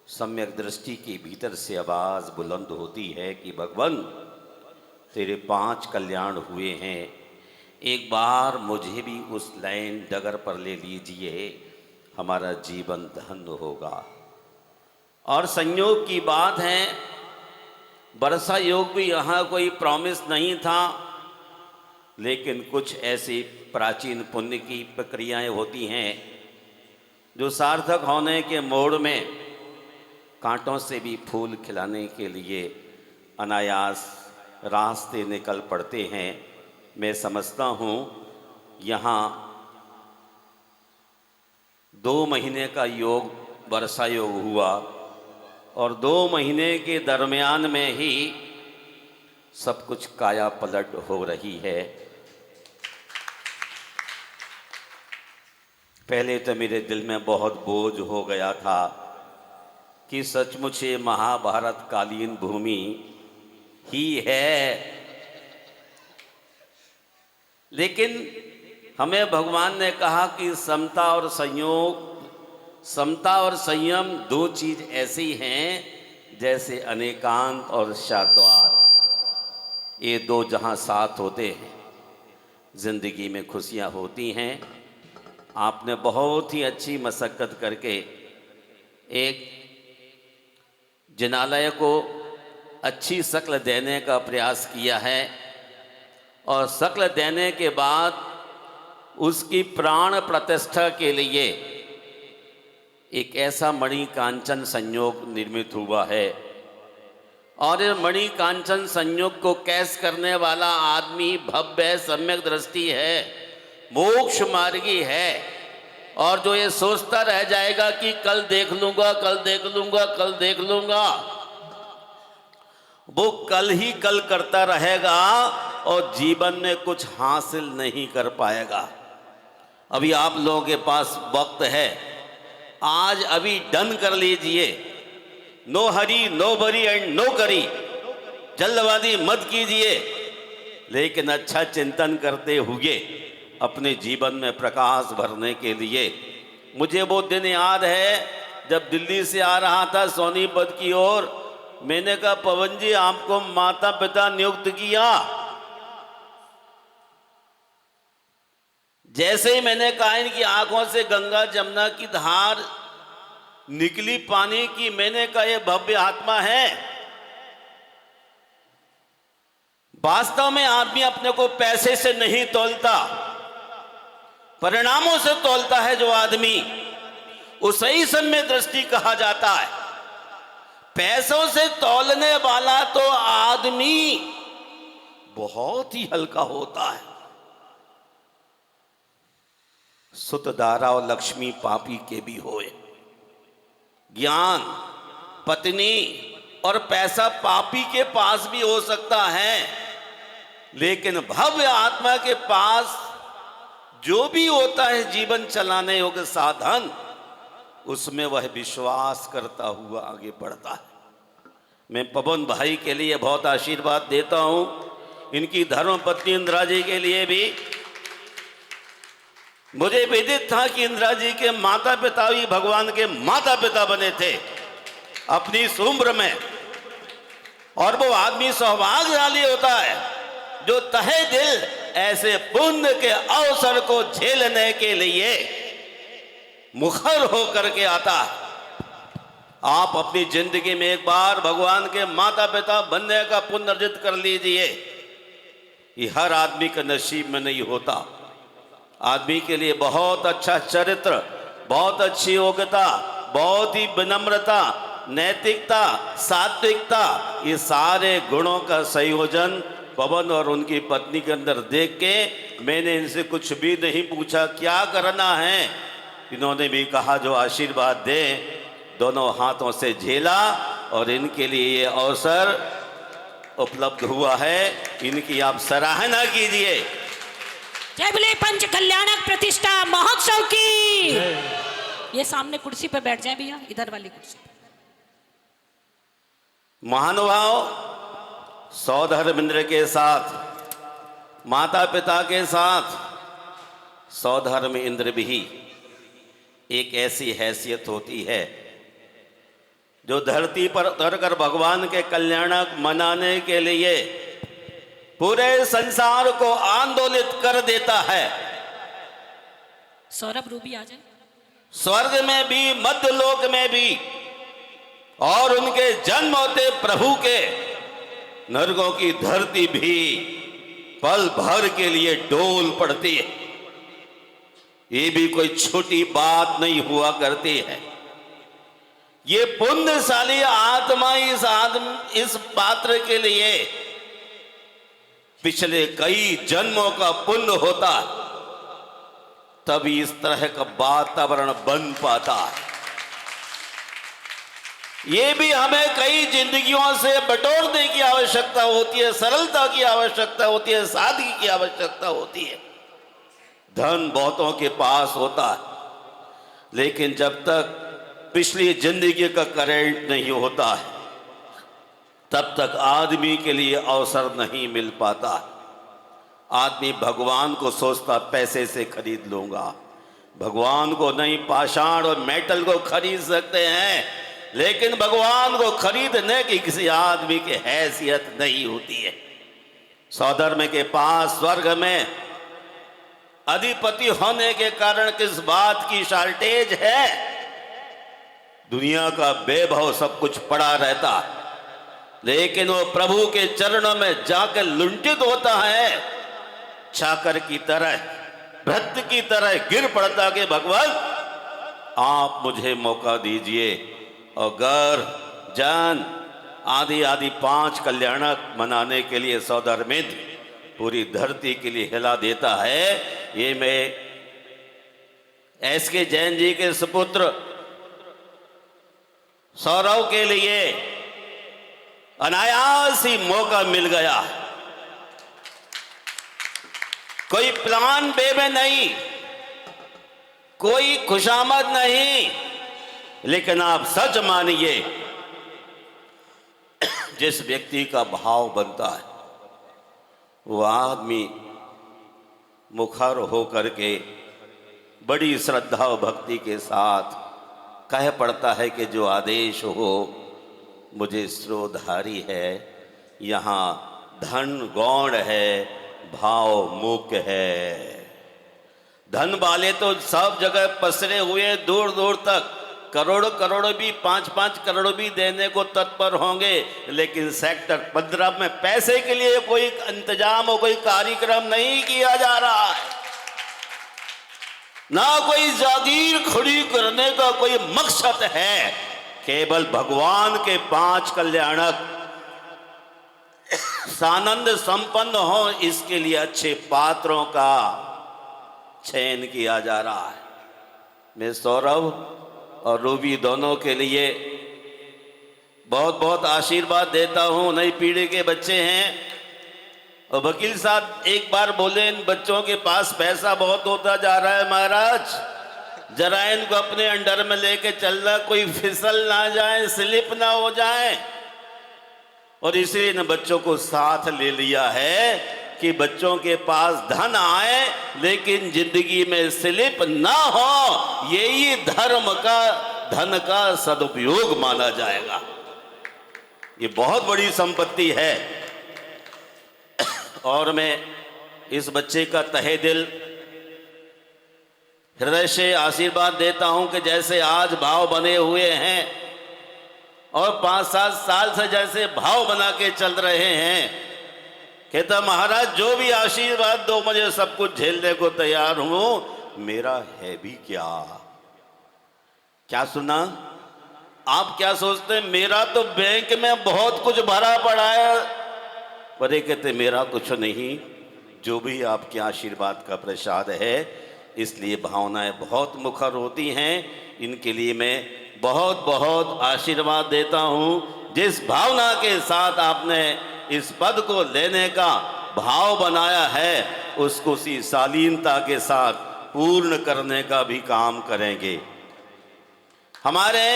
सम्यक दृष्टि के भीतर से आवाज बुलंद होती है कि भगवान तेरे 5 कल्याण हुए हैं, एक बार मुझे भी उस लाइन डगर पर ले लीजिए, हमारा जीवन धन्य होगा। और संयोग की बात है, वर्षा योग भी यहाँ कोई प्रॉमिस नहीं था, लेकिन कुछ ऐसी प्राचीन पुण्य की प्रक्रियाएं होती हैं जो सार्थक होने के मोड़ में कांटों से भी फूल खिलाने के लिए अनायास रास्ते निकल पड़ते हैं। मैं समझता हूँ यहाँ 2 महीने का योग वर्षा योग हुआ और 2 महीने के दरमियान में ही सब कुछ काया पलट हो रही है। पहले तो मेरे दिल में बहुत बोझ हो गया था कि सचमुच ये महाभारत कालीन भूमि ही है, लेकिन हमें भगवान ने कहा कि समता और संयम 2 चीज ऐसी हैं जैसे अनेकांत और शाद्वात। ये 2 जहां साथ होते हैं जिंदगी में खुशियां होती हैं। आपने बहुत ही अच्छी मशक्कत करके एक जिनालय को अच्छी शक्ल देने का प्रयास किया है और शक्ल देने के बाद उसकी प्राण प्रतिष्ठा के लिए एक ऐसा मणि कांचन संयोग निर्मित हुआ है। और इस मणि कांचन संयोग को कैस करने वाला आदमी भव्य सम्यक दृष्टि है, मोक्ष मार्गी है। और जो ये सोचता रह जाएगा कि कल देख लूंगा, वो कल ही कल करता रहेगा और जीवन में कुछ हासिल नहीं कर पाएगा। अभी आप लोगों के पास वक्त है, आज अभी डन कर लीजिए। नो हरी, नो बरी एंड नो करी, जल्दबाजी मत कीजिए, लेकिन अच्छा चिंतन करते हुए अपने जीवन में प्रकाश भरने के लिए। मुझे वो दिन याद है जब दिल्ली से आ रहा था सोनीपत की ओर, मैंने कहा पवन जी आपको माता पिता नियुक्त किया। जैसे ही मैंने कहा इनकी आंखों से गंगा जमुना की धार निकली पानी की, मैंने कहा ये भव्य आत्मा है। वास्तव में आदमी अपने को पैसे से नहीं तोलता, परिणामों से तोलता है। जो आदमी उसे ही सम्यक दृष्टि कहा जाता है। पैसों से तोलने वाला तो आदमी बहुत ही हल्का होता है। सुत दारा और लक्ष्मी पापी के भी होए, ज्ञान, पत्नी और पैसा पापी के पास भी हो सकता है, लेकिन भव्य आत्मा के पास जो भी होता है जीवन चलाने योग्य साधन, उसमें वह विश्वास करता हुआ आगे बढ़ता है। मैं पवन भाई के लिए बहुत आशीर्वाद देता हूं, इनकी धर्मपत्नी इंदिरा जी के लिए भी। मुझे विदित था कि इंदिरा जी के माता पिता भी भगवान के माता पिता बने थे अपनी इस उम्र में। और वो आदमी सौभाग्यशाली होता है जो तहे दिल ऐसे पुण्य के अवसर को झेलने के लिए मुखर होकर के आता है। आप अपनी जिंदगी में एक बार भगवान के माता पिता बनने का पुण्य अर्जित कर लीजिए। ये हर आदमी के नसीब में नहीं होता। आदमी के लिए बहुत अच्छा चरित्र, बहुत अच्छी योग्यता, बहुत ही विनम्रता, नैतिकता, सात्विकता, ये सारे गुणों का संयोजन पवन और उनकी पत्नी के अंदर देख के मैंने इनसे कुछ भी नहीं पूछा क्या करना है। इन्होंने भी कहा जो आशीर्वाद दे, दोनों हाथों से झेला और इनके लिए ये अवसर उपलब्ध हुआ है। इनकी आप सराहना कीजिए। जय बोले पंच कल्याणक प्रतिष्ठा महोत्सव की। ये सामने कुर्सी पे बैठ जाए भैया, इधर वाली कुर्सी पे। महानुभाव, सौधर्म के साथ, माता पिता के साथ सौधर्म इंद्र भी एक ऐसी हैसियत होती है जो धरती पर उतरकर भगवान के कल्याणक मनाने के लिए पूरे संसार को आंदोलित कर देता है। सौरभ रूबी आ जाए। स्वर्ग में भी, मध्यलोक में भी, और उनके जन्म होते प्रभु के नरकों की धरती भी पल भर के लिए डोल पड़ती है। ये भी कोई छोटी बात नहीं हुआ करती है। ये पुण्यशाली आत्मा इस पात्र के लिए पिछले कई जन्मों का पुण्य होता है, तभी इस तरह का वातावरण बन पाता है। ये भी हमें कई जिंदगियों से बटोरने की आवश्यकता होती है, सरलता की आवश्यकता होती है, सादगी की आवश्यकता होती है। धन बहुतों के पास होता है, लेकिन जब तक पिछली जिंदगी का करंट नहीं होता है तब तक आदमी के लिए अवसर नहीं मिल पाता। आदमी भगवान को सोचता पैसे से खरीद लूंगा, भगवान को नहीं, पाषाण और मेटल को खरीद सकते हैं, लेकिन भगवान को खरीदने की किसी आदमी की हैसियत नहीं होती है। सौधर्म के पास स्वर्ग में अधिपति होने के कारण किस बात की शॉर्टेज है? दुनिया का वैभव सब कुछ पड़ा रहता, लेकिन वो प्रभु के चरणों में जाकर लुंठित होता है। चाकर की तरह, भृत्य की तरह गिर पड़ता कि भगवान आप मुझे मौका दीजिए। और घर, जन आदि आदि 5 कल्याणक मनाने के लिए सौधर्मित पूरी धरती के लिए हिला देता है। ये मैं एस के जैन जी के सुपुत्र सौरव के लिए अनायास ही मौका मिल गया। कोई प्लान बे में नहीं, कोई खुशामद नहीं, लेकिन आप सच मानिए जिस व्यक्ति का भाव बनता है वो आदमी मुखर होकर के बड़ी श्रद्धा और भक्ति के साथ कह पड़ता है कि जो आदेश हो मुझे श्रोधारी है। यहाँ धन गौण है, भाव मुख्य है। धन वाले तो सब जगह पसरे हुए दूर दूर तक, करोड़ों करोड़ों भी, 5-5 करोड़ भी देने को तत्पर होंगे, लेकिन सेक्टर 15 में पैसे के लिए कोई इंतजाम हो, कोई कार्यक्रम नहीं किया जा रहा है, ना कोई जागीर खड़ी करने का कोई मकसद है। केवल भगवान के 5 कल्याणक सानंद संपन्न हो, इसके लिए अच्छे पात्रों का चयन किया जा रहा है। मैं सौरभ और रूबी दोनों के लिए बहुत बहुत आशीर्वाद देता हूँ। नई पीढ़ी के बच्चे हैं और वकील साहब एक बार बोले इन बच्चों के पास पैसा बहुत होता जा रहा है महाराज, जरा इनको अपने अंडर में लेके चलना, कोई फिसल ना जाए, स्लिप ना हो जाए। और इसलिए इन बच्चों को साथ ले लिया है कि बच्चों के पास धन आए लेकिन जिंदगी में स्लिप ना हो। यही धर्म का धन का सदुपयोग माना जाएगा। ये बहुत बड़ी संपत्ति है। और मैं इस बच्चे का तहे दिल हृदय से आशीर्वाद देता हूं कि जैसे आज भाव बने हुए हैं और 5-7 साल से जैसे भाव बना के चल रहे हैं, कहता महाराज जो भी आशीर्वाद दो मुझे सब कुछ झेलने को तैयार हूं, मेरा है भी क्या। क्या सुना? आप क्या सोचते हैं? मेरा तो बैंक में बहुत कुछ भरा पड़ा है, पर ये कहते मेरा कुछ नहीं, जो भी आपके आशीर्वाद का प्रसाद है। इसलिए भावनाएं बहुत मुखर होती हैं, इनके लिए मैं बहुत बहुत आशीर्वाद देता हूं। जिस भावना के साथ आपने इस पद को लेने का भाव बनाया है, उसको उसी शालीनता के साथ पूर्ण करने का भी काम करेंगे। हमारे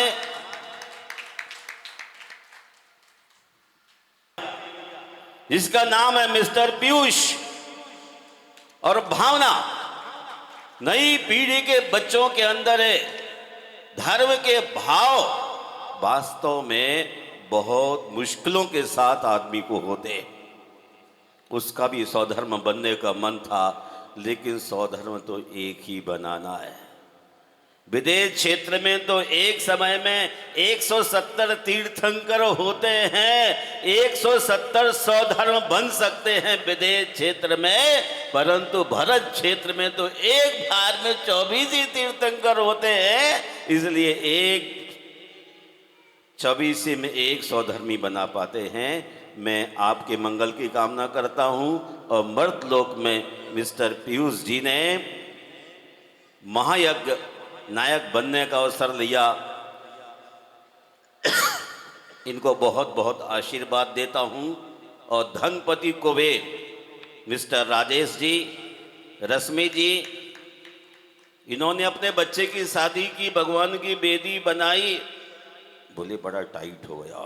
जिसका नाम है मिस्टर पीयूष और भावना, नई पीढ़ी के बच्चों के अंदर है धर्म के भाव। वास्तव में बहुत मुश्किलों के साथ आदमी को होते। उसका भी स्वधर्म बनने का मन था, लेकिन स्वधर्म तो एक ही बनाना है। विदेश क्षेत्र में तो एक समय में 170 तीर्थंकर होते हैं, 170 स्वधर्म बन सकते हैं विदेश क्षेत्र में, परंतु भरत क्षेत्र में तो एक भार में 24 ही तीर्थंकर होते हैं। इसलिए एक 24 में एक स्वधर्मी बना पाते हैं। मैं आपके मंगल की कामना करता हूं। और मर्तलोक में मिस्टर पीयूष जी ने महायज्ञ नायक बनने का अवसर लिया, इनको बहुत बहुत आशीर्वाद देता हूं। और धनपति कुबेर मिस्टर राजेश जी, रश्मि जी, इन्होंने अपने बच्चे की शादी की, भगवान की बेदी बनाई, बोले बड़ा टाइट हो गया।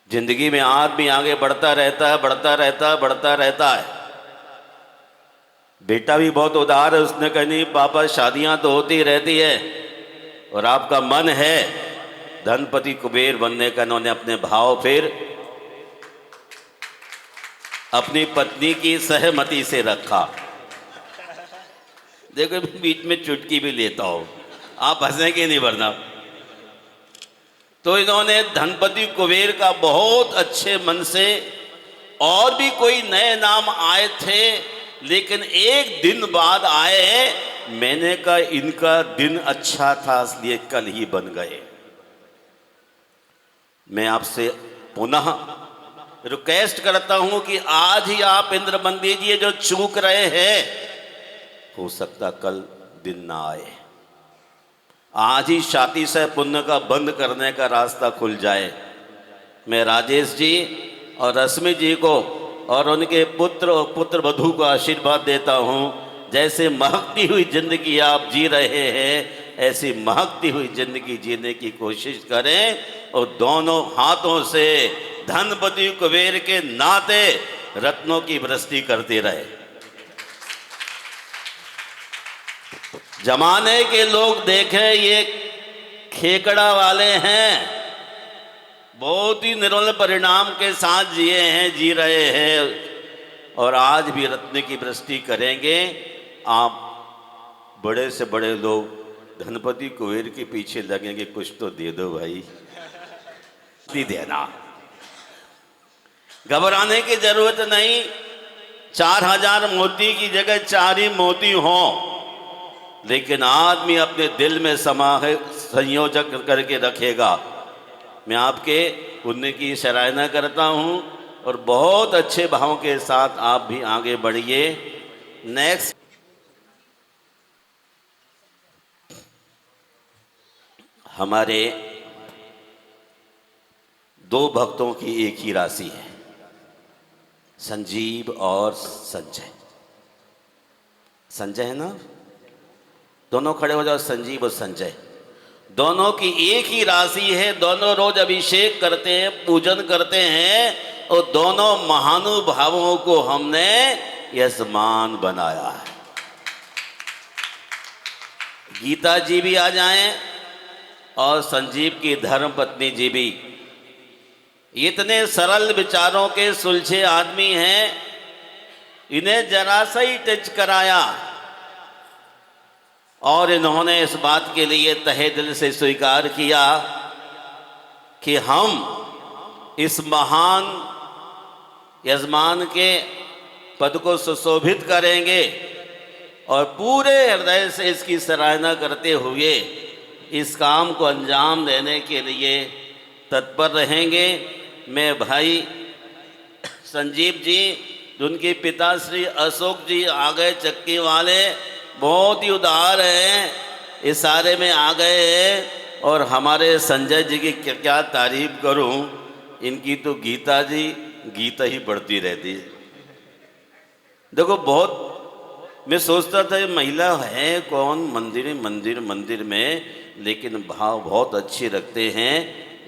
जिंदगी में आदमी आगे बढ़ता रहता है, बढ़ता रहता है, बढ़ता रहता है। बेटा भी बहुत उदार है, उसने कहा नहीं पापा शादियां तो होती रहती है और आपका मन है धनपति कुबेर बनने का। इन्होंने अपने भाव फिर अपनी पत्नी की सहमति से रखा। देखो बीच में चुटकी भी लेता हूं, आप हंसेंगे नहीं वरना। तो इन्होंने धनपति कुबेर का बहुत अच्छे मन से, और भी कोई नए नाम आए थे, लेकिन एक दिन बाद आए, मैंने कहा इनका दिन अच्छा था इसलिए कल ही बन गए। मैं आपसे पुनः रिक्वेस्ट करता हूं कि आज ही आप इंद्र बन दीजिए जो चूक रहे हैं। हो सकता कल दिन ना आए, आज ही शादी से पुण्य का बंद करने का रास्ता खुल जाए। मैं राजेश जी और रश्मि जी को और उनके पुत्र और पुत्र वधू को आशीर्वाद देता हूँ। जैसे महकती हुई जिंदगी आप जी रहे हैं, ऐसी महकती हुई जिंदगी जीने की कोशिश करें और दोनों हाथों से धनपति कुबेर के नाते रत्नों की वृष्टि करते रहे। जमाने के लोग देखें ये खेकड़ा वाले हैं, बहुत ही निर्मल परिणाम के साथ जिए हैं, जी रहे हैं और आज भी रत्न की वृष्टि करेंगे। आप बड़े से बड़े लोग धनपति कुबेर के पीछे लगेंगे, कुछ तो दे दो भाई, नहीं देना, घबराने की जरूरत नहीं। 4000 मोती की जगह 4 ही मोती हों, लेकिन आदमी अपने दिल में संयोजक करके रखेगा। मैं आपके पुण्य की सराहना करता हूं और बहुत अच्छे भाव के साथ आप भी आगे बढ़िए। नेक्स्ट, हमारे 2 भक्तों की एक ही राशि है, संजीव और संजय। संजय है ना, दोनों खड़े हो जाओ। संजीव और संजय दोनों की एक ही राशि है, दोनों रोज अभिषेक करते हैं, पूजन करते हैं और दोनों महानुभावों को हमने यजमान बनाया है। गीता जी भी आ जाएं और संजीव की धर्म पत्नी जी भी। इतने सरल विचारों के सुलझे आदमी हैं, इन्हें जरा सा ही टच कराया और इन्होंने इस बात के लिए तहे दिल से स्वीकार किया कि हम इस महान यजमान के पद को सुशोभित करेंगे और पूरे हृदय से इसकी सराहना करते हुए इस काम को अंजाम देने के लिए तत्पर रहेंगे। मैं भाई संजीव जी, उनके पिता श्री अशोक जी आ गए, चक्की वाले, बहुत ही उदार हैं, इस सारे में आ गए हैं। और हमारे संजय जी की क्या तारीफ करूं, इनकी तो गीता जी गीता ही पढ़ती रहती है। देखो, बहुत मैं सोचता था ये महिला है कौन मंदिर में, लेकिन भाव बहुत अच्छे रखते हैं।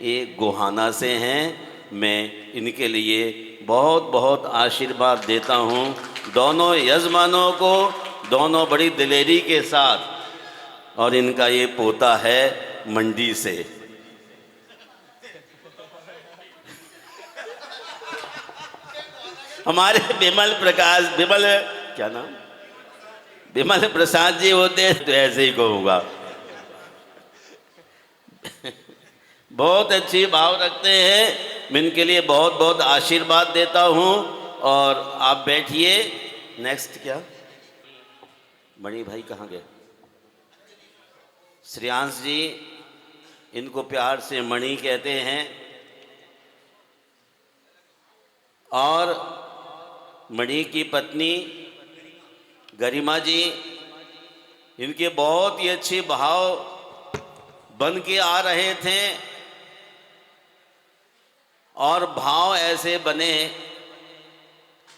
ये गोहाना से हैं। मैं इनके लिए बहुत बहुत आशीर्वाद देता हूँ दोनों यजमानों को, दोनों बड़ी दिलेरी के साथ। और इनका ये पोता है मंडी से। हमारे विमल क्या नाम, विमल प्रसाद जी होते तो ऐसे ही कहूँगा। बहुत अच्छी भाव रखते हैं। मैं इनके लिए बहुत बहुत आशीर्वाद देता हूँ। और आप बैठिए। नेक्स्ट क्या, मणि भाई कहाँ गए? श्रेयांश जी, इनको प्यार से मणि कहते हैं। और मणि की पत्नी गरिमा जी, इनके बहुत ही अच्छे भाव बन के आ रहे थे और भाव ऐसे बने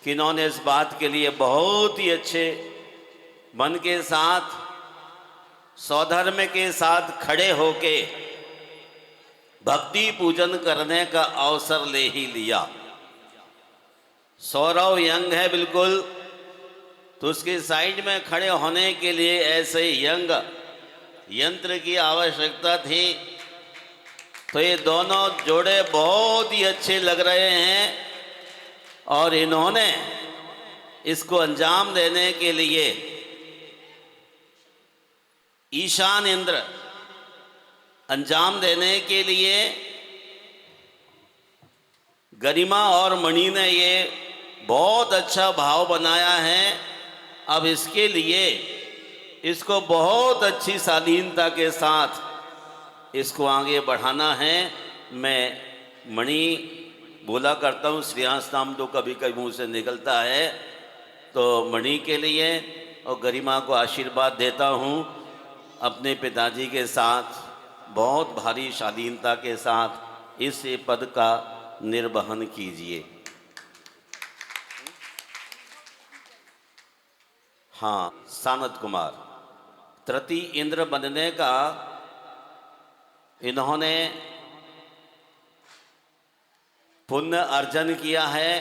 कि इन्होंने इस बात के लिए बहुत ही अच्छे मन के साथ, सौधर्म के साथ खड़े होके भक्ति पूजन करने का अवसर ले ही लिया। सौरव यंग है बिल्कुल, तो उसके साइड में खड़े होने के लिए ऐसे यंग यंत्र की आवश्यकता थी। तो ये दोनों जोड़े बहुत ही अच्छे लग रहे हैं और इन्होंने इसको अंजाम देने के लिए ईशान इंद्र अंजाम देने के लिए गरिमा और मणि ने ये बहुत अच्छा भाव बनाया है। अब इसके लिए इसको बहुत अच्छी शालीनता के साथ इसको आगे बढ़ाना है। मैं मणि बोला करता हूँ, श्रेयांश नाम तो कभी कभी मुँह से निकलता है। तो मणि के लिए और गरिमा को आशीर्वाद देता हूँ। अपने पिताजी के साथ बहुत भारी शालीनता के साथ इस पद का निर्वहन कीजिए। हाँ, सानत कुमार, तृतीय इंद्र बनने का इन्होंने पुण्य अर्जन किया है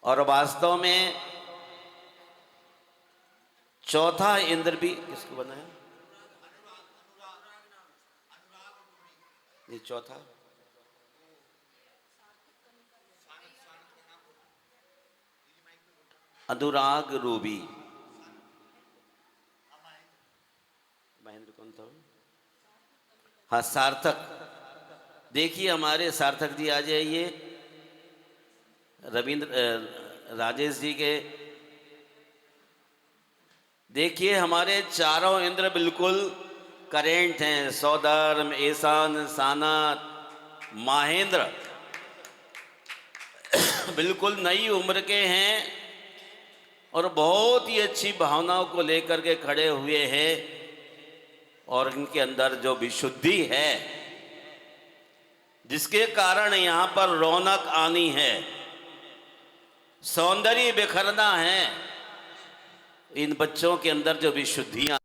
और वास्तव में चौथा इंद्र भी किसको बना है? ये चौथा अनुराग रूबी, महेंद्र कौन था? हाँ, सार्थक। देखिए हमारे सार्थक जी आ जाइए। रविंद्र राजेश जी के देखिए, हमारे चारों इंद्र बिल्कुल करेंट हैं। सौधर्म, ईशान, सानत, महेंद्र बिल्कुल नई उम्र के हैं और बहुत ही अच्छी भावनाओं को लेकर के खड़े हुए हैं। और इनके अंदर जो विशुद्धि है, जिसके कारण यहाँ पर रौनक आनी है, सौंदर्य बिखरना है, इन बच्चों के अंदर जो विशुद्धियां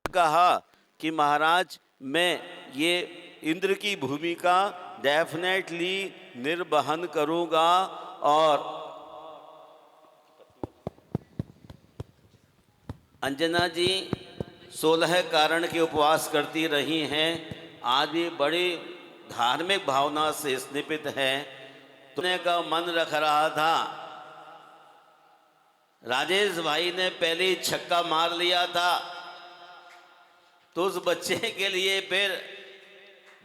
कहा कि महाराज मैं ये इंद्र की भूमिका डेफिनेटली निर्वहन करूंगा। और अंजना जी 16 कारण के उपवास करती रही हैं, आज भी बड़ी धार्मिक भावना से स्निपित हैं। तुमने का मन रख रहा था, राजेश भाई ने पहले ही छक्का मार लिया था, तो उस बच्चे के लिए फिर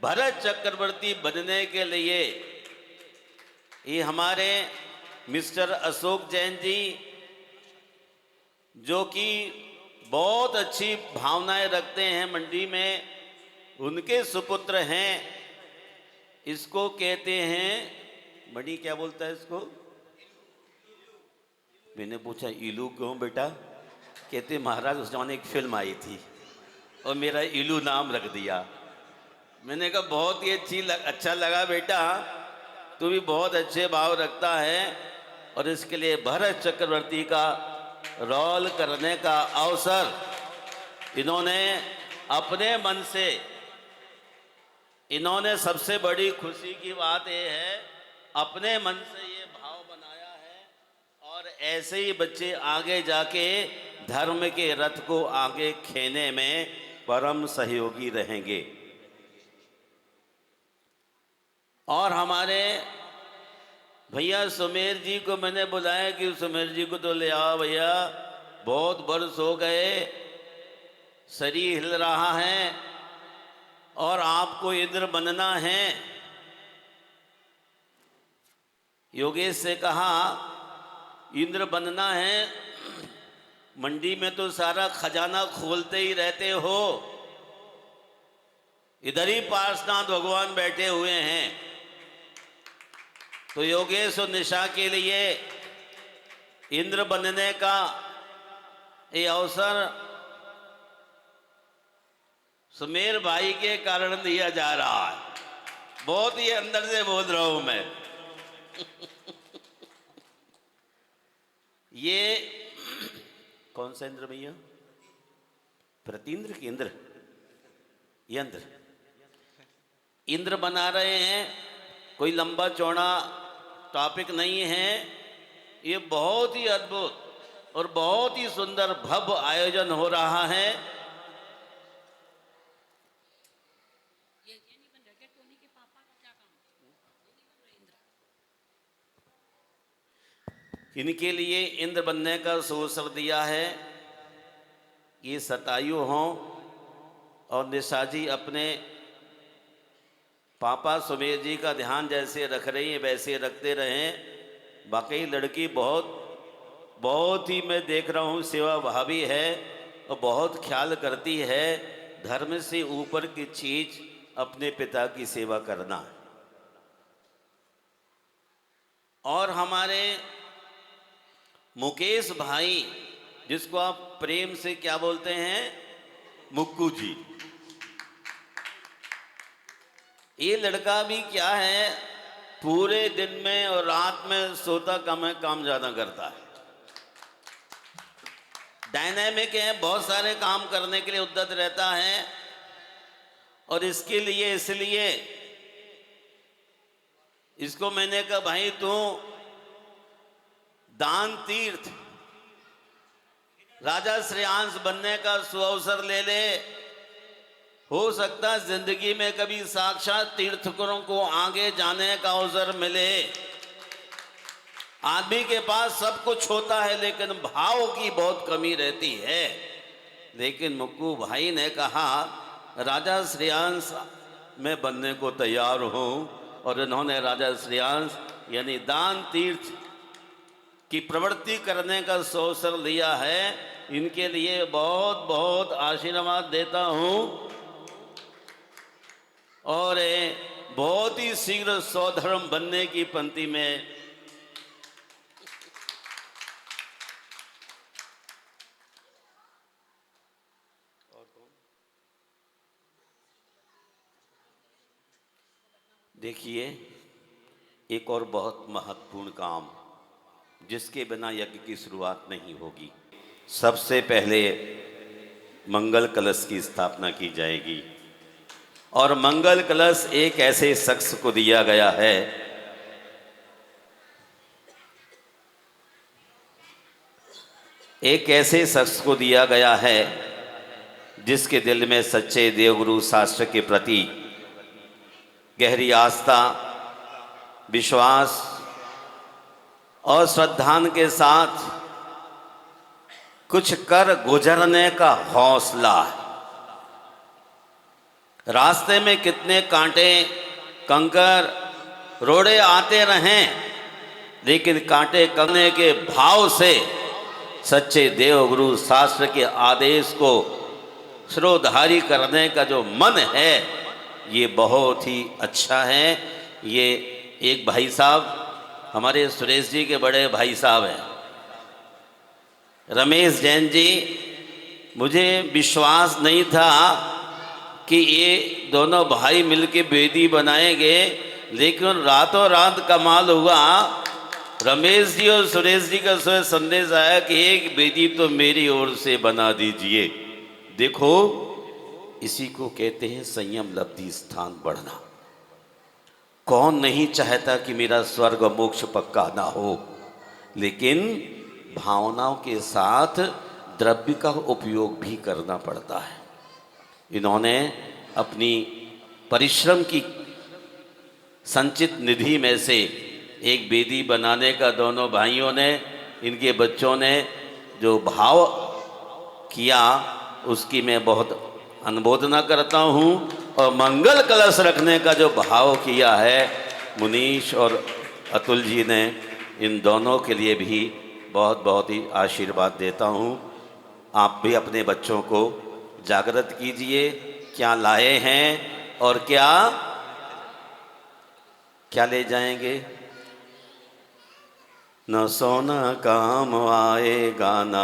भरत चक्रवर्ती बनने के लिए ये हमारे मिस्टर अशोक जैन जी, जो कि बहुत अच्छी भावनाएं रखते हैं मंडी में, उनके सुपुत्र हैं। इसको कहते हैं, मंडी क्या बोलता है इसको? मैंने पूछा इलू क्यों बेटा? कहते महाराज उस जमाने एक फिल्म आई थी और मेरा इलू नाम रख दिया। मैंने कहा बहुत ही अच्छा लगा बेटा, तू भी बहुत अच्छे भाव रखता है। और इसके लिए भरत चक्रवर्ती का रोल करने का अवसर इन्होंने अपने मन से, इन्होंने सबसे बड़ी खुशी की बात यह है अपने मन से ये भाव बनाया है। और ऐसे ही बच्चे आगे जाके धर्म के रथ को आगे खेने में परम सहयोगी रहेंगे। और हमारे भैया सुमेर जी को मैंने बुलाया कि सुमेर जी को तो ले आओ भैया, बहुत बरस हो गए, शरीर हिल रहा है और आपको इंद्र बनना है। योगेश से कहा इंद्र बनना है, मंडी में तो सारा खजाना खोलते ही रहते हो, इधर ही पार्शनाथ भगवान बैठे हुए हैं। तो योगेश और निशा के लिए इंद्र बनने का ये अवसर सुमेर भाई के कारण दिया जा रहा है। बहुत ही अंदर से बोल रहा हूं मैं। ये कौन सा इंद्र भैया? प्रतींद्र की इंद्र, यंत्र इंद्र बना रहे हैं। कोई लंबा चौड़ा टॉपिक नहीं है, ये बहुत ही अद्भुत और बहुत ही सुंदर भव्य आयोजन हो रहा है। इनके लिए इंद्र बनने का अवसर दिया है। ये शतायु हों और निशा जी अपने पापा सुमेर जी का ध्यान जैसे रख रही हैं वैसे रखते रहें। वाकई लड़की बहुत ही मैं देख रहा हूँ सेवा भावी है और बहुत ख्याल करती है। धर्म से ऊपर की चीज अपने पिता की सेवा करना है। और हमारे मुकेश भाई, जिसको आप प्रेम से क्या बोलते हैं, मुक्कू जी, ये लड़का भी क्या है, पूरे दिन में और रात में सोता कम है, काम ज्यादा करता है। डायनामिक है, बहुत सारे काम करने के लिए उद्यत रहता है। और इसके लिए इसलिए इसको मैंने कहा भाई तू दान तीर्थ राजा श्रेयांश बनने का सुअवसर ले ले। हो सकता है जिंदगी में कभी साक्षात तीर्थकरों को आगे जाने का अवसर मिले। आदमी के पास सब कुछ होता है लेकिन भाव की बहुत कमी रहती है। लेकिन मुक्कू भाई ने कहा राजा श्रेयांश मैं बनने को तैयार हूं। और इन्होंने राजा श्रेयांश यानी दान तीर्थ की प्रवृत्ति करने का अवसर लिया है। इनके लिए बहुत बहुत आशीर्वाद देता हूं और बहुत ही शीघ्र सौधर्म बनने की पंक्ति में देखिए एक और बहुत महत्वपूर्ण काम जिसके बिना यज्ञ की शुरुआत नहीं होगी। सबसे पहले मंगल कलश की स्थापना की जाएगी। और मंगल कलश एक ऐसे शख्स को दिया गया है जिसके दिल में सच्चे देवगुरु शास्त्र के प्रति गहरी आस्था, विश्वास और श्रद्धान के साथ कुछ कर गुजरने का हौसला है। रास्ते में कितने कांटे कंकर रोड़े आते रहें, लेकिन कांटे करने के भाव से सच्चे देवगुरु शास्त्र के आदेश को श्रोधारी करने का जो मन है, ये बहुत ही अच्छा है। ये एक भाई साहब, हमारे सुरेश जी के बड़े भाई साहब हैं, रमेश जैन जी। मुझे विश्वास नहीं था कि ये दोनों भाई मिलके बेदी बनाएंगे, लेकिन रातों रात कमाल हुआ। रमेश जी और सुरेश जी का संदेश आया कि एक बेदी तो मेरी ओर से बना दीजिए। देखो, इसी को कहते हैं संयम लब्धि स्थान बढ़ना। कौन नहीं चाहता कि मेरा स्वर्ग मोक्ष पक्का ना हो, लेकिन भावनाओं के साथ द्रव्य का उपयोग भी करना पड़ता है। इन्होंने अपनी परिश्रम की संचित निधि में से एक बेदी बनाने का दोनों भाइयों ने, इनके बच्चों ने जो भाव किया, उसकी मैं बहुत अनुमोदना करता हूँ। और मंगल कलश रखने का जो भाव किया है मुनीश और अतुल जी ने, इन दोनों के लिए भी बहुत बहुत ही आशीर्वाद देता हूँ। आप भी अपने बच्चों को जागृत कीजिए, क्या लाए हैं और क्या क्या ले जाएंगे। न सोना काम आएगा, न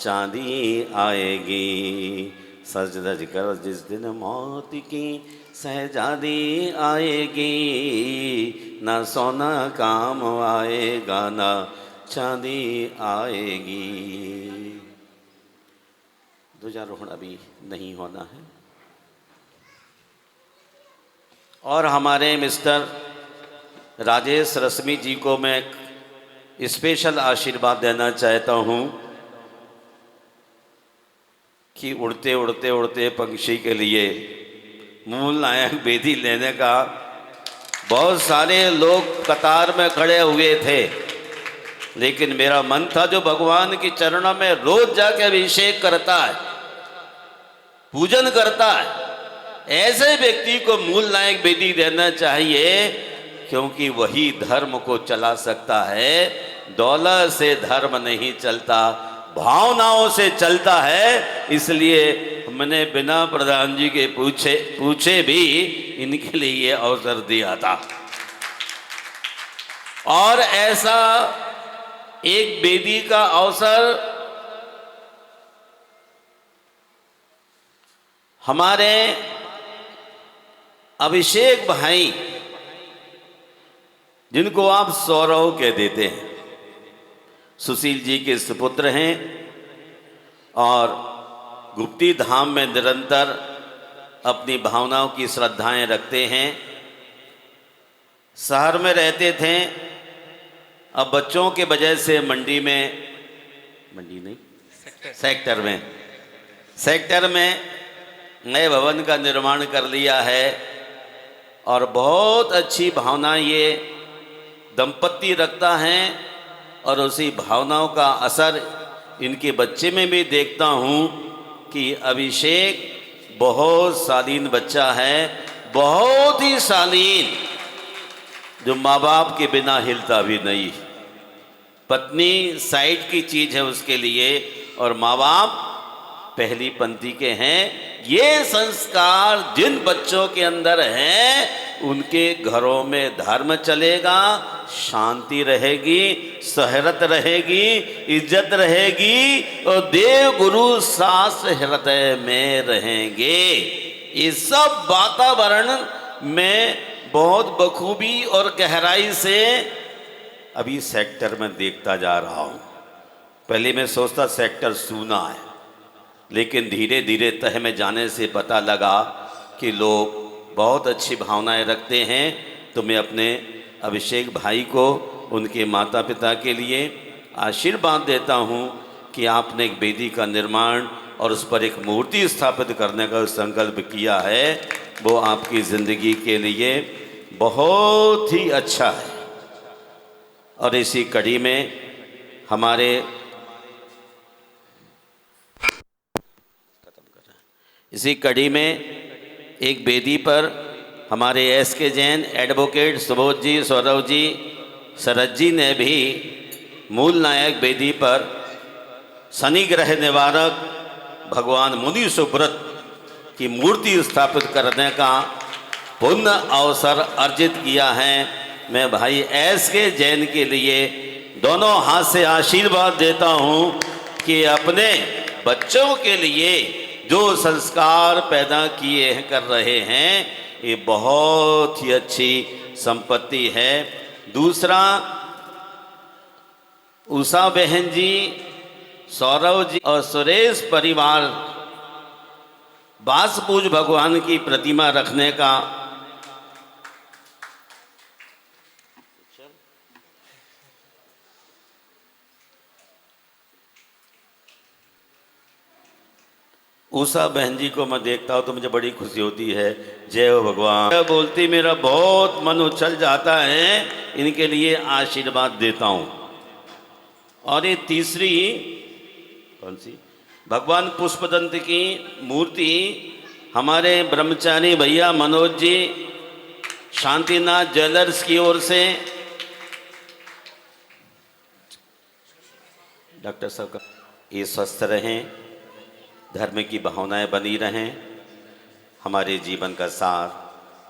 चांदी आएगी, सज धज कर जिस दिन मौत की सहजादी आएगी। न सोना काम आएगा, न चांदी आएगी। ध्वजारोहण अभी नहीं होना है। और हमारे मिस्टर राजेश रश्मि जी को मैं स्पेशल आशीर्वाद देना चाहता हूँ कि उड़ते उड़ते उड़ते पंछी के लिए मूल नायक बेदी लेने का बहुत सारे लोग कतार में खड़े हुए थे, लेकिन मेरा मन था जो भगवान के चरणों में रोज जाके अभिषेक करता है, पूजन करता है, ऐसे व्यक्ति को मूल नायक बेदी देना चाहिए, क्योंकि वही धर्म को चला सकता है। दौलत से धर्म नहीं चलता, भावनाओं से चलता है। इसलिए मैंने बिना प्रधान जी के पूछे भी इनके लिए ये अवसर दिया था। और ऐसा एक बेदी का अवसर हमारे अभिषेक भाई, जिनको आप सौरव कह देते हैं, सुशील जी के सुपुत्र हैं और गुप्ती धाम में निरंतर अपनी भावनाओं की श्रद्धाएं रखते हैं। शहर में रहते थे, अब बच्चों के वजह से सेक्टर में नए भवन का निर्माण कर लिया है। और बहुत अच्छी भावना ये दंपति रखता है, और उसी भावनाओं का असर इनके बच्चे में भी देखता हूँ कि अभिषेक बहुत शालीन बच्चा है, बहुत ही शालीन, जो माँ बाप के बिना हिलता भी नहीं। पत्नी साइड की चीज़ है उसके लिए, और माँ बाप पहली पंक्ति के हैं। ये संस्कार जिन बच्चों के अंदर हैं, उनके घरों में धर्म चलेगा, शांति रहेगी, सहरत रहेगी, इज्जत रहेगी, और देव गुरु शास्त्र हृदय में रहेंगे। इस सब वातावरण में बहुत बखूबी और गहराई से अभी सेक्टर में देखता जा रहा हूँ। पहले मैं सोचता सेक्टर सूना है, लेकिन धीरे धीरे तह में जाने से पता लगा कि लोग बहुत अच्छी भावनाएं रखते हैं। तो मैं अपने अभिषेक भाई को उनके माता पिता के लिए आशीर्वाद देता हूं कि आपने एक वेदी का निर्माण और उस पर एक मूर्ति स्थापित करने का संकल्प किया है, वो आपकी ज़िंदगी के लिए बहुत ही अच्छा है। और इसी कड़ी में एक वेदी पर हमारे SK जैन, एडवोकेट सुबोध जी, सौरव जी, शरद जी ने भी मूल नायक वेदी पर शनि ग्रह निवारक भगवान मुनि सुब्रत की मूर्ति स्थापित करने का पुण्य अवसर अर्जित किया है। मैं भाई SK जैन के लिए दोनों हाथ से आशीर्वाद देता हूँ कि अपने बच्चों के लिए जो संस्कार पैदा किए कर रहे हैं ये बहुत ही अच्छी संपत्ति है। दूसरा, उषा बहन जी, सौरव जी और सुरेश परिवार बासपूज भगवान की प्रतिमा रखने का उषा बहन जी को मैं देखता हूँ तो मुझे बड़ी खुशी होती है। जय हो भगवान बोलती मेरा बहुत मन उछल जाता है, इनके लिए आशीर्वाद देता हूँ। और ये तीसरी कौन सी, भगवान पुष्पदंत की मूर्ति हमारे ब्रह्मचारी भैया मनोज जी, शांतिनाथ ज्वेलर्स की ओर से डॉक्टर साहब का ये स्वस्थ रहें, धर्म की भावनाएं बनी रहें। हमारे जीवन का सार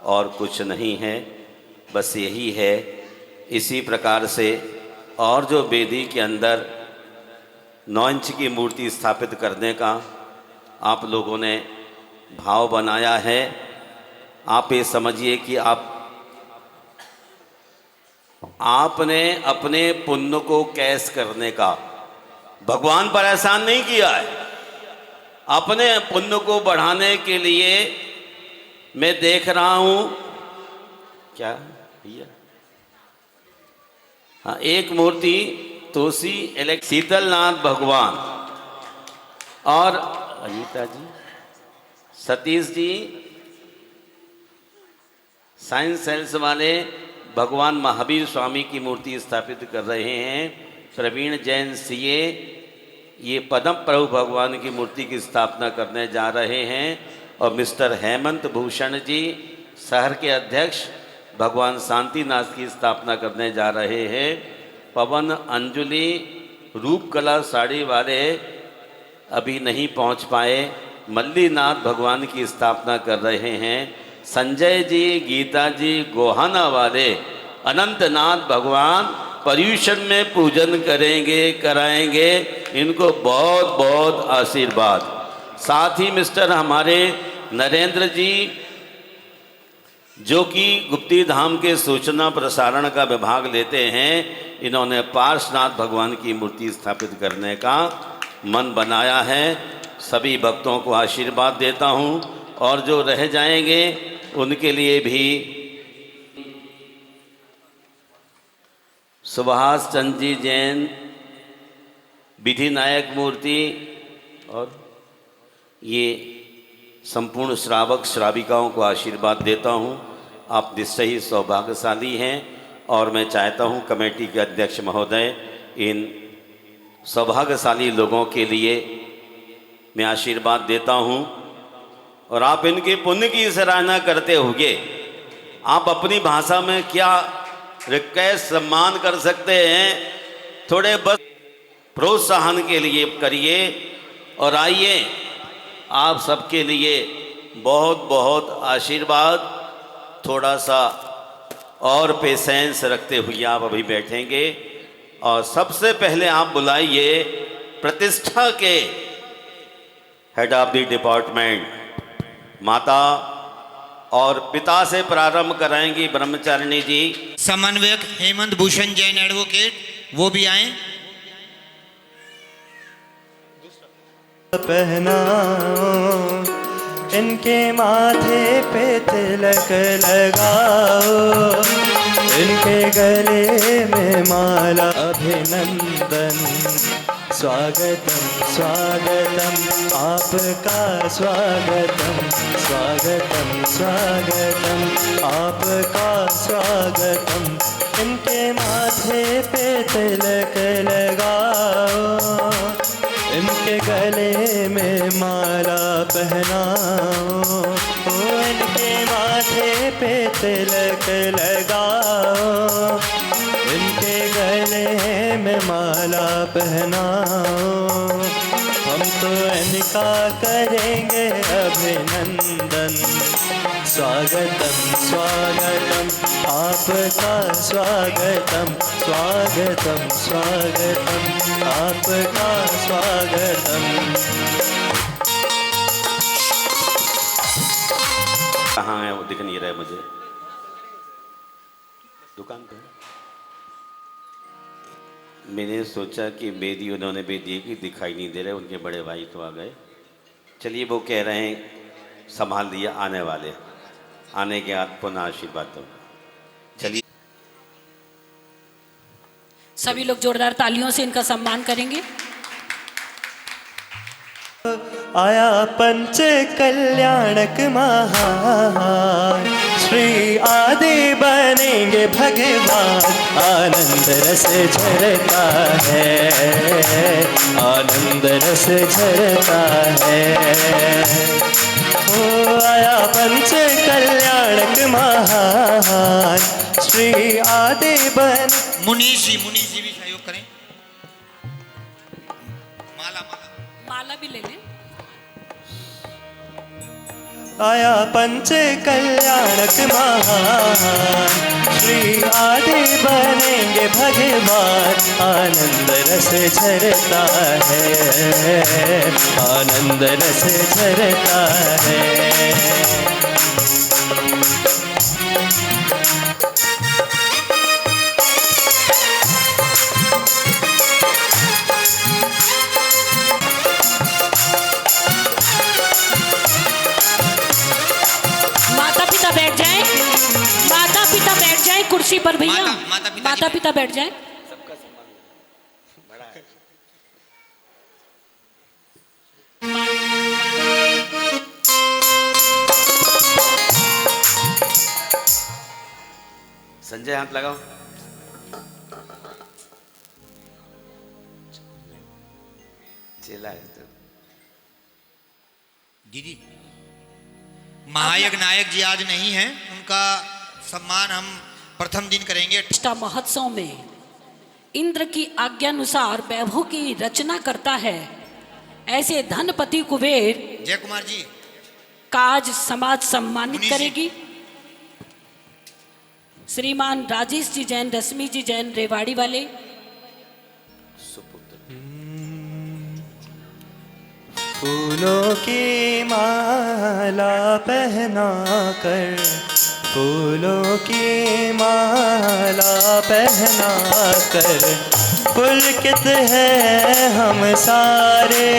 और कुछ नहीं है, बस यही है। इसी प्रकार से और जो वेदी के अंदर 9 इंच की मूर्ति स्थापित करने का आप लोगों ने भाव बनाया है, आप ये समझिए कि आपने अपने पुण्य को कैश करने का भगवान पर एहसान नहीं किया है। अपने पुण्य को बढ़ाने के लिए मैं देख रहा हूं क्या भैया, हाँ, एक मूर्ति तुलसी शीतलनाथ भगवान और अनीता जी, सतीश जी साइंस सेल्स वाले भगवान महावीर स्वामी की मूर्ति स्थापित कर रहे हैं। प्रवीण जैन सीए ये पद्म प्रभु भगवान की मूर्ति की स्थापना करने जा रहे हैं। और मिस्टर हेमंत भूषण जी शहर के अध्यक्ष भगवान शांतिनाथ की स्थापना करने जा रहे हैं। पवन अंजुलि रूपकला साड़ी वाले अभी नहीं पहुंच पाए, मल्लीनाथ भगवान की स्थापना कर रहे हैं। संजय जी, गीता जी गोहाना वाले अनंतनाथ भगवान पर्यूषण में पूजन कराएंगे। इनको बहुत बहुत आशीर्वाद। साथ ही मिस्टर हमारे नरेंद्र जी जो कि गुप्ती धाम के सूचना प्रसारण का विभाग लेते हैं, इन्होंने पार्श्वनाथ भगवान की मूर्ति स्थापित करने का मन बनाया है। सभी भक्तों को आशीर्वाद देता हूं और जो रह जाएंगे उनके लिए भी सुभाष चंद्र जी जैन विधि नायक मूर्ति और ये संपूर्ण श्रावक श्राविकाओं को आशीर्वाद देता हूँ। आप निश्चय ही सौभाग्यशाली हैं और मैं चाहता हूँ कमेटी के अध्यक्ष महोदय इन सौभाग्यशाली लोगों के लिए मैं आशीर्वाद देता हूँ और आप इनके पुण्य की सराहना करते हुए आप अपनी भाषा में क्या रिक्वेस्ट सम्मान कर सकते हैं, थोड़े बस प्रोत्साहन के लिए करिए। और आइए आप सबके लिए बहुत बहुत आशीर्वाद, थोड़ा सा और पेशेंस रखते हुए आप अभी बैठेंगे। और सबसे पहले आप बुलाइए प्रतिष्ठा के हेड ऑफ द डिपार्टमेंट माता और पिता से प्रारंभ कराएंगी ब्रह्मचारिणी जी। समन्वयक हेमंत भूषण जैन एडवोकेट वो भी आए। पहनाओ, इनके माथे पे तिलक लगाओ, इनके गले में माला। अभिनंदन, स्वागतम स्वागतम, आपका स्वागतम, स्वागतम स्वागतम, आपका स्वागतम। इनके माथे पे तिलक लगाओ, इनके गले में माला पहनाओ, इनके माथे पे तिलक लगाओ, इनके गले में माला पहनाओ। हम तो इनका करेंगे अभिनंदन, स्वागतम स्वागतम, आपका स्वागतम, स्वागतम स्वागतम, आपका स्वागतम। कहाँ है वो, दिख नहीं रहा है मुझे। दुकान पे मैंने सोचा कि बेदी उन्होंने भी दी कि दिखाई नहीं दे रहे, उनके बड़े भाई तो आ गए। चलिए, वो कह रहे हैं संभाल दिया, आने वाले, आने के बाद पुनः आशीर्वाद दो। चलिए, सभी लोग जोरदार तालियों से इनका सम्मान करेंगे। आया पंच कल्याणक महान, श्री आदि बनेंगे भगवान। आनंद रस झरता है, आनंद रस झरता है। ओ आया पंच कल्याणक महान, श्री आदि बन। मुनीष जी भी सहयोग करें। माला भी ले लें। आया पंच कल्याणक महान, श्री आदि बनेंगे भगवान। आनंद रस झरता है, आनंद रस झरता है। बैठ जाएं, माता पिता बैठ जाएं कुर्सी पर भैया। माता पिता बैठ जाएं। सबका सम्मान बड़ा है। संजय, हाथ लगाओ। चला है तो दीदी, महायज्ञ नायक जी आज नहीं हैं, उनका सम्मान हम प्रथम दिन करेंगे। प्रतिष्ठा महोत्सव में इंद्र की आज्ञानुसार वैभव की रचना करता है, ऐसे धनपति कुबेर जय कुमार जी का आज समाज सम्मानित करेगी। श्रीमान राजेश जी जैन, रश्मि जी जैन, रेवाड़ी वाले। फूलों की माला पहना कर, फूलों की माला पहना कर, पुलकित है हम सारे,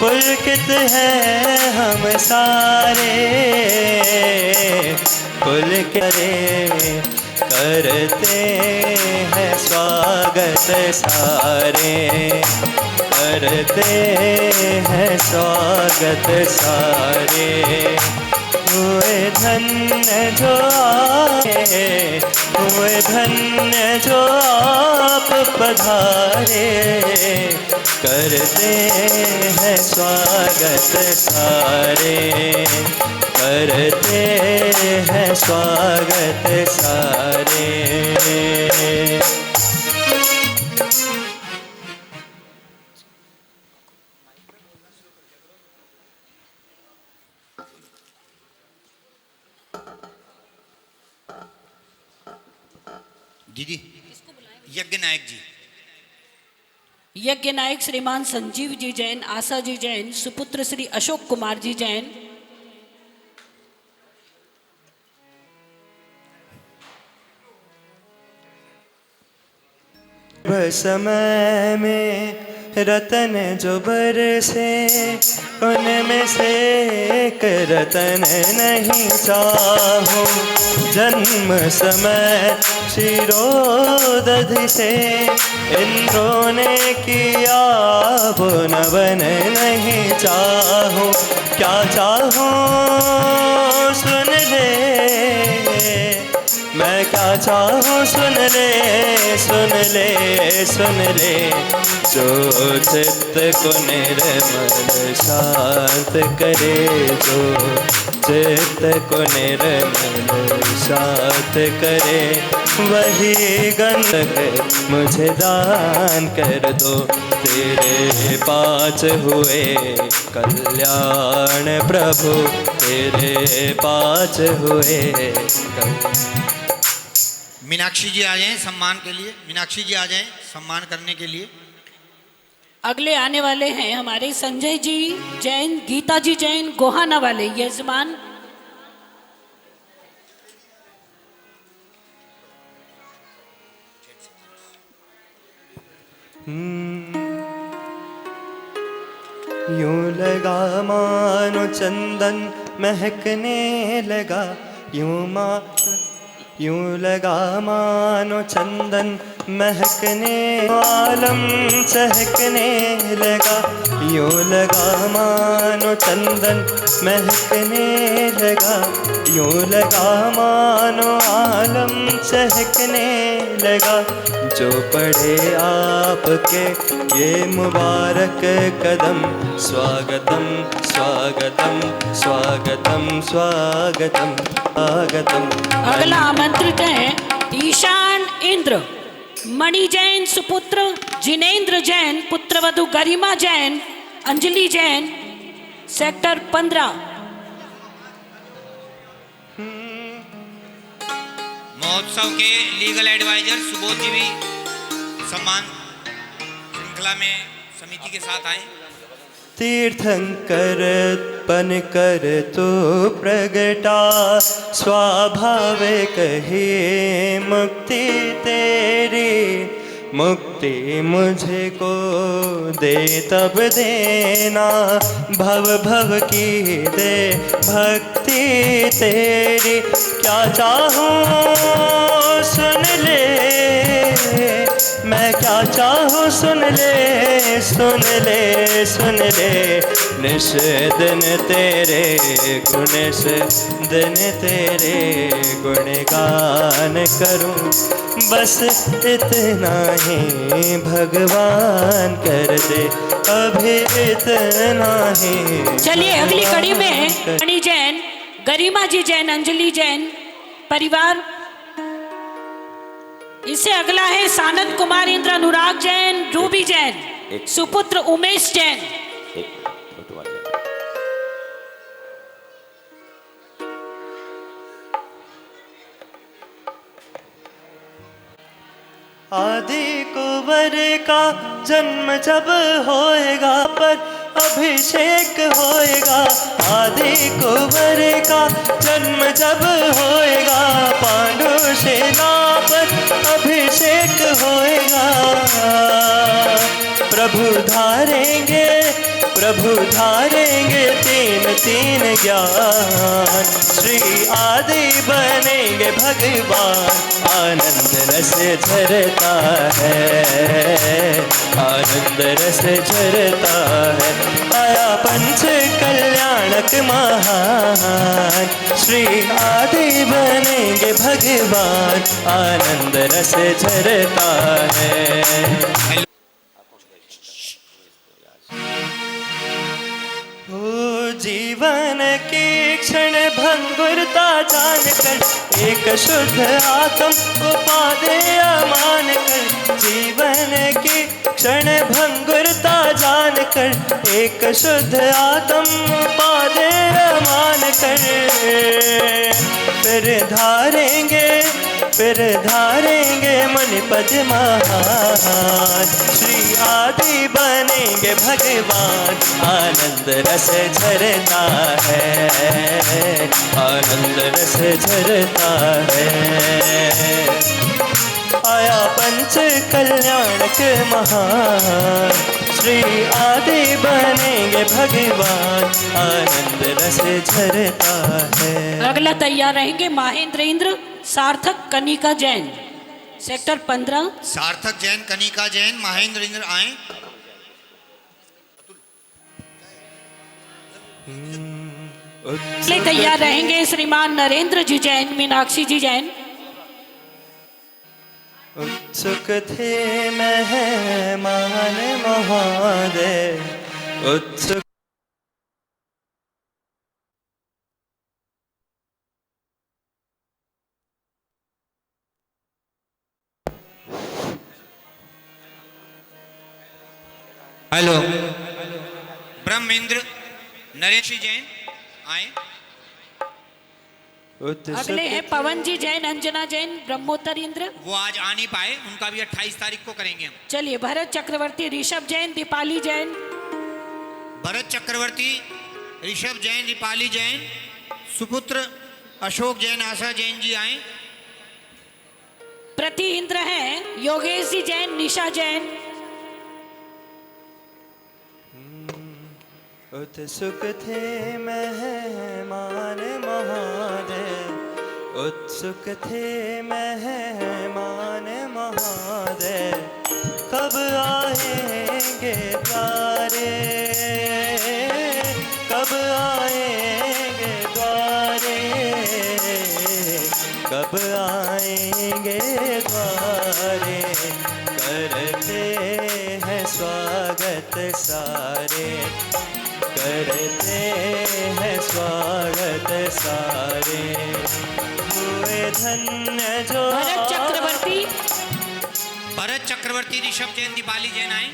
पुलकित है हम सारे। पुल करे करते हैं स्वागत सारे, करते हैं स्वागत सारे। हुए धन्य जो आए, हुए धन्य जो आप पधारे, करते हैं स्वागत सारे, करते हैं स्वागत सारे। दीदी, यज्ञ नायक जी। यज्ञ नायक श्रीमान संजीव जी जैन, आशा जी जैन, सुपुत्र श्री अशोक कुमार जी जैन। समय में रतन जो बरसे उनमें से एक रतन नहीं चाहूं। जन्म समय शिरोदधि से इंद्रों ने किया वो नवन नहीं चाहूं। क्या चाहूं सुन ले, मैं क्या चाहूँ सुन ले, सुन ले, सुन ले। जो चित्त को निर्मल शांत करे, जो चित्त को निर्मल शांत करे, वही गंध मुझे दान कर दो। तेरे पाँच हुए कल्याण प्रभु, तेरे पाँच हुए कल्याण। मीनाक्षी जी आ जाएं सम्मान के लिए, मीनाक्षी जी आ जाएं सम्मान करने के लिए। अगले आने वाले हैं हमारे संजय जी जैन, गीता जी जैन, गोहाना वाले यजमान। यूं लगा मानो चंदन महकने लगा, यूं लगा मानो चंदन महकने, आलम चहकने लगा। यूं लगा मानो चंदन महकने लगा, यूं लगा मानो आलम चहकने लगा। जो पढ़े आपके ये मुबारक कदम, स्वागतम स्वागतम स्वागतम स्वागतम स्वागतम। अगला आमंत्रित है ईशान इंद्र, मणि जैन सुपुत्र, जिनेंद्र जैन, पुत्रवधु गरिमा जैन, अंजलि जैन, सेक्टर 15। महोत्सव के लीगल एडवाइजर सुबोध जी भी सम्मान श्रृंखला में समिति के साथ आए। तीर्थंकर बन कर तो प्रगटा, स्वाभाविक ही मुक्ति तेरी। मुक्ति मुझे को दे तब देना, भव भव की दे भक्ति तेरी। क्या चाहूँ सुन ले, मैं क्या चाहूँ सुन ले, सुन ले, सुन ले। निश दिन तेरे गुण से, दिन तेरे गुणगान करूं, बस इतना ही भगवान कर दे, अभी इतना ही। चलिए अगली कड़ी में मणि जैन, गरिमा जी जैन, अंजलि जैन परिवार। इससे अगला है सानंद कुमार इंद्र, अनुराग जैन, रूबी जैन, सुपुत्र उमेश जैन। आदि कुंवर का जन्म जब होएगा, पर अभिषेक होएगा। आदि कुंवर का जन्म जब होएगा, पांडु सेना पर अभिषेक होएगा। प्रभु धारेंगे, प्रभु धारेंगे तीन तीन ज्ञान। श्री आदि बनेंगे भगवान, आनंद रस झरता है, आनंद रस झरता है। आया पंच कल्याणक महान, श्री आदि बनेंगे भगवान, आनंद रस झरता है। जीवन की क्षण भंगुरता जानकर, एक शुद्ध आत्म उपादेय मानकर। जीवन की क्षण भंगुरता जानकर, एक शुद्ध आत्म उपादेय मानकर। फिर धारेंगे, फिर धारेंगे मुनि पद महान। श्री आदि बनेंगे भगवान, आनंद रस झरता है, आनंद रस झरता है। आया पंच कल्याणक महान, श्री आदि बनेंगे भगवान, आनंद रस झरता है। अगला तैयार रहेंगे महेंद्र इंद्र सार्थक कनिका जैन, सेक्टर 15। सार्थक जैन, कनिका जैन, महेंद्र इंद्र आए। अगले तैयार रहेंगे श्रीमान नरेंद्र जी जैन, मीनाक्षी जी जैन। उत्सुक थे मेहमान महोदय, उत्सुक हेलो। ब्रह्मेंद्र नरेश जैन आए। अगले हैं पवन जी जैन, अंजना जैन, ब्रह्मोत्तर इंद्र। वो आज आ नहीं पाए, उनका भी 28 तारीख को करेंगे हम। चलिए भरत चक्रवर्ती, ऋषभ जैन, दीपाली जैन। भरत चक्रवर्ती, ऋषभ जैन, दीपाली जैन, सुपुत्र अशोक जैन, आशा जैन जी आए। प्रति इंद्र हैं योगेश जी जैन, निशा जैन। उत्सुक थे मेहमान महोदय, उत्सुक थे मेहमान महोदय, कब आएंगे द्वारे, कब आएंगे द्वारे, कब आएंगे द्वारे, करते हैं स्वागत सारे, करते हैं स्वागत सारे, हुए धन्य जो। भरत चक्रवर्ती, भरत चक्रवर्ती, ऋषभ जैन, दीपाली जैन आए।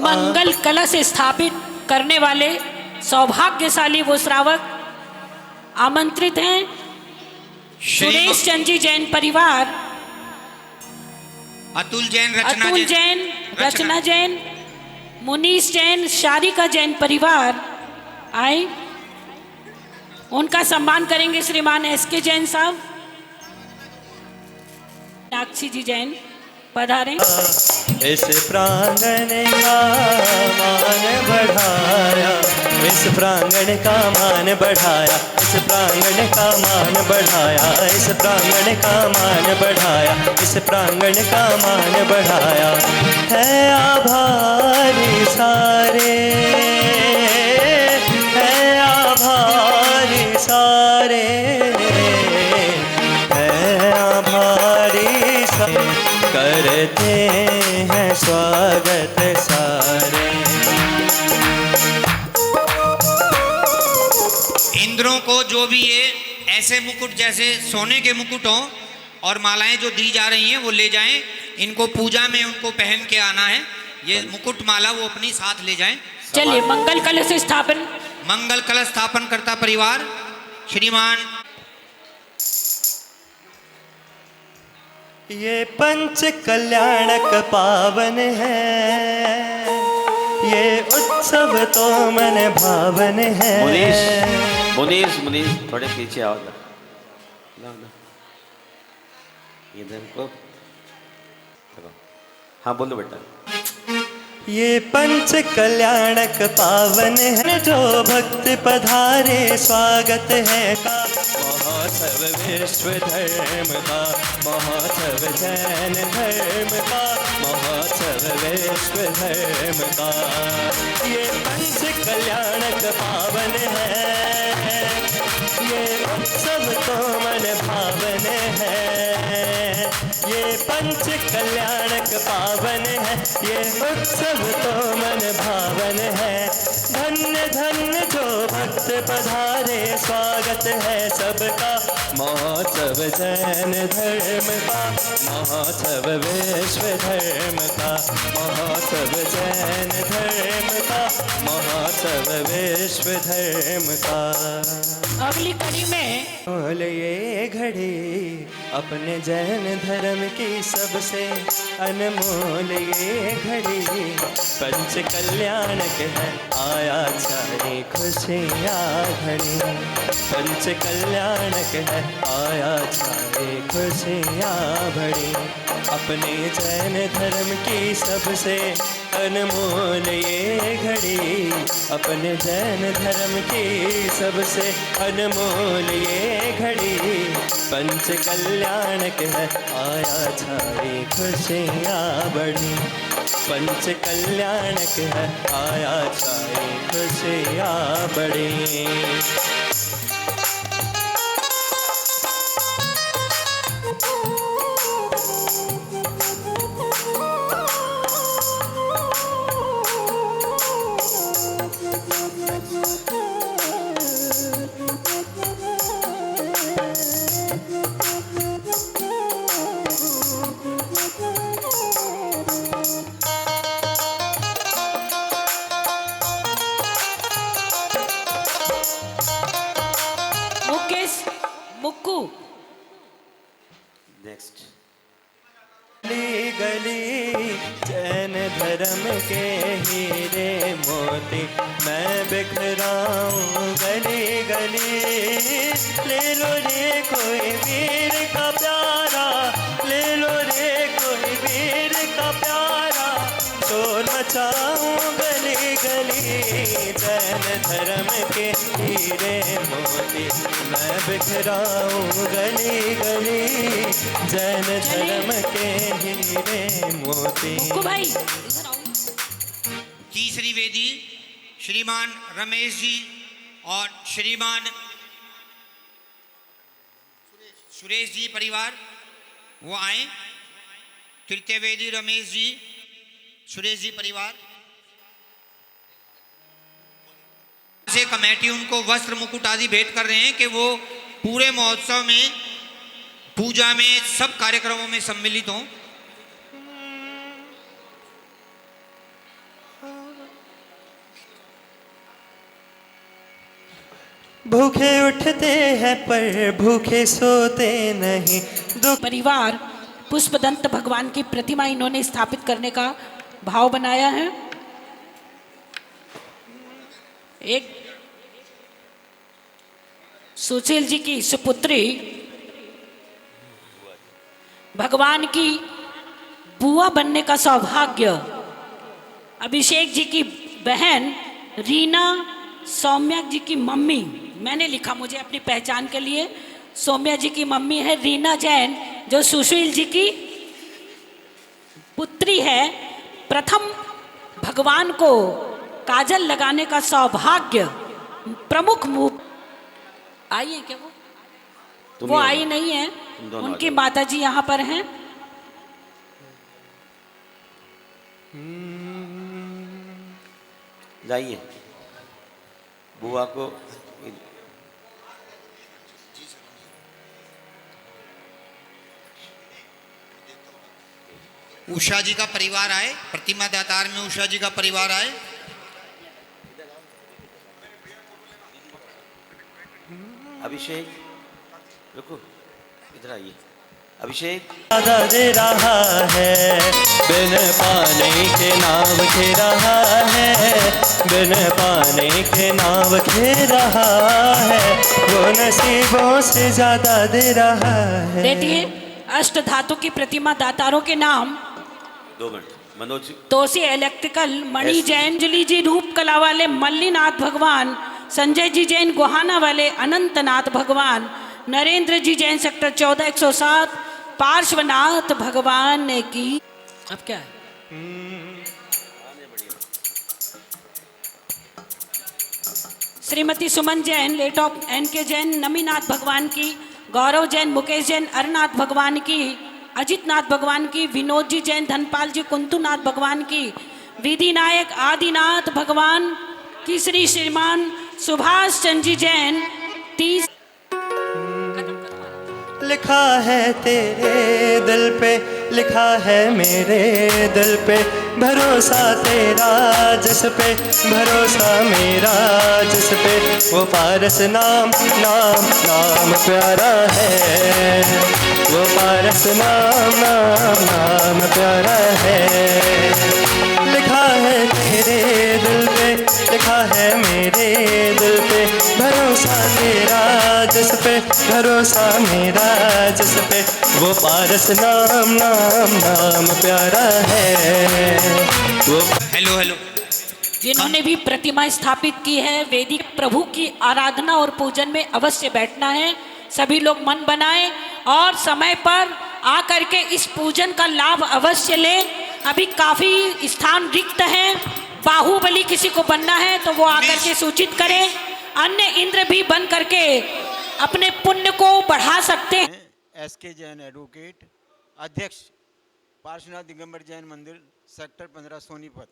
मंगल कलश स्थापित करने वाले सौभाग्यशाली वो श्रावक आमंत्रित हैं। सुरेश चंद जी जैन परिवार, अतुल जैन, अतुल जैन, रचना जैन, मुनीश जैन, शारिका जैन परिवार आए। उनका सम्मान करेंगे श्रीमान एसके जैन साहब। मीनाक्षी जी जैन पधारें। इस प्रांगण का मान बढ़ाया, इस प्रांगण का मान बढ़ाया, इस प्रांगण का मान बढ़ाया, इस प्रांगण का मान बढ़ाया, इस प्रांगण का मान बढ़ाया, है आभारी सारे, है आभारी सारे, है आभारी सारे, करते हैं स्वागत सारे। इंद्रों को जो भी ये ऐसे मुकुट जैसे सोने के मुकुट हों और मालाएं जो दी जा रही हैं वो ले जाएं। इनको पूजा में उनको पहन के आना है। ये मुकुट माला वो अपनी साथ ले जाएं। चलिए मंगल कलश स्थापन। मंगल कलश स्थापन करता परिवार श्रीमान। ये पंच कल्याणक पावन है, ये उत्सव तो मन भावन है। मुनीश थोड़े पीछे आओ ना, इधर को। हाँ बोलो बेटा। ये पंच कल्याणक पावन है, जो भक्त पधारे स्वागत है का। महोत्सव विश्व धर्म का, महोत्सव जैन धर्म का, महोत्सव विश्व धर्म का। ये पंच कल्याणक पावन है, ये उत्सव तो मन भावन है। ये पंच कल्याणक पावन है, ये उत्सव तो मन भावन है। धन्य धन्य जो भक्त पधारे, स्वागत है सबका महोत्सव जैन धर्म का, महोत्सव विश्व धर्म का, महोत्सव जैन धर्म का, महोत्सव विश्व धर्म का। अगली कड़ी में बोल ये घड़ी अपने जैन धर्म की सबसे अनमोल ये घड़ी, पंच कल्याणक है आया छाई खुशियाँ घड़ी, पंच कल्याणक है आया छाई खुशियाँ भरी। अपने जैन धर्म की सबसे अनमोल ये घड़ी, अपने जैन धर्म की सबसे अनमोल ये घड़ी, पंच कल्याणक है आया छाई खुशियाँ बढ़ी, पंच कल्याणक है आया छाई खुशियाँ बढ़ी। मुक्कू नेक्स्ट। गली गली जैन धर्म के हीरे मोती मैं बिखराऊं, गली गली ले लो रे कोई वीर का प्यारा, ले लो रे कोई वीर का प्यारा, शोर मचाऊं गली गली जैन धर्म के हीरे मोती मैं बिखराऊं, गली गली जैन धर्म के हीरे मोती। मुक्कू भाई इधर आओ। तीसरी वेदी श्रीमान रमेश जी और श्रीमान सुरेश जी परिवार वो आए। तृतीय वेदी रमेश जी सुरेश जी परिवार से कमेटी उनको वस्त्र मुकुट आदि भेंट कर रहे हैं कि वो पूरे महोत्सव में पूजा में सब कार्यक्रमों में सम्मिलित हों। भूखे उठते हैं पर भूखे सोते नहीं। परिवार पुष्पदंत भगवान की प्रतिमा इन्होंने स्थापित करने का भाव बनाया है। एक सुशील जी की सुपुत्री भगवान की बुआ बनने का सौभाग्य, अभिषेक जी की बहन रीना सौम्या जी की मम्मी, मैंने लिखा मुझे अपनी पहचान के लिए, सौम्या जी की मम्मी है रीना जैन जो सुशील जी की पुत्री है। प्रथम भगवान को काजल लगाने का सौभाग्य प्रमुख मुख आई है क्या वो आई नहीं है, उनकी माता जी यहाँ पर हैं। जाइए बुआ को उषा जी का परिवार आए, प्रतिमा दातार में उषा जी का परिवार आए। अभिषेक रुको इधर आइए। अभिषेक दादा दे रहा है, बिन पानी के नाव खे रहा है, बिन पानी के नाव खे रहा है, वो नसीबों से ज्यादा दे रहा है। देखिए अष्ट धातु की प्रतिमा दातारों के नाम 2 मिनट। मनोज तोसी इलेक्ट्रिकल, मणि जैन, अंजलि जी रूप कला वाले मल्लीनाथ भगवान, संजय जी जैन गोहाना वाले अनंतनाथ भगवान, नरेंद्र जी जैन सेक्टर 14-107 पार्श्वनाथ भगवान ने की। अब क्या है? श्रीमती सुमन जैन लेट ऑफ एन के जैन नमीनाथ भगवान की, गौरव जैन, मुकेश जैन अरनाथ भगवान की, अजित नाथ भगवान की, विनोद जी जैन, धनपाल जी, कुंतुनाथ भगवान की, विधि नायक आदिनाथ भगवान की, श्री श्रीमान सुभाष चंद्र जी जैन 30। लिखा है तेरे दिल पे, लिखा है मेरे दिल पे, भरोसा तेरा जिस पे, भरोसा मेरा जिस पे, वो पारस नाम नाम नाम प्यारा है, वो पारस नाम नाम नाम प्यारा है। लिखा है तेरे दिल पे, लिखा है मेरे दिल पे, भरोसा तेरा जिस पे, भरोसा मेरा जिस पे, वो पारस नाम नाम नाम प्यारा है, वो। Hello hello. जिन्होंने भी प्रतिमा स्थापित की है, वैदिक प्रभु की आराधना और पूजन में अवश्य बैठना है। सभी लोग मन बनाएं और समय पर आकर के इस पूजन का लाभ अवश्य लें। अभी काफी स्थान रिक्त हैं, बाहुबली किसी को बनना है तो वो आकर के सूचित करें, अन्य इंद्र भी बन करके अपने पुण्य को बढ़ा सकते हैं। SK जैन एडवोकेट, अध्यक्ष पार्श्वनाथ दिगंबर जैन मंदिर, सेक्टर 15 सोनीपत।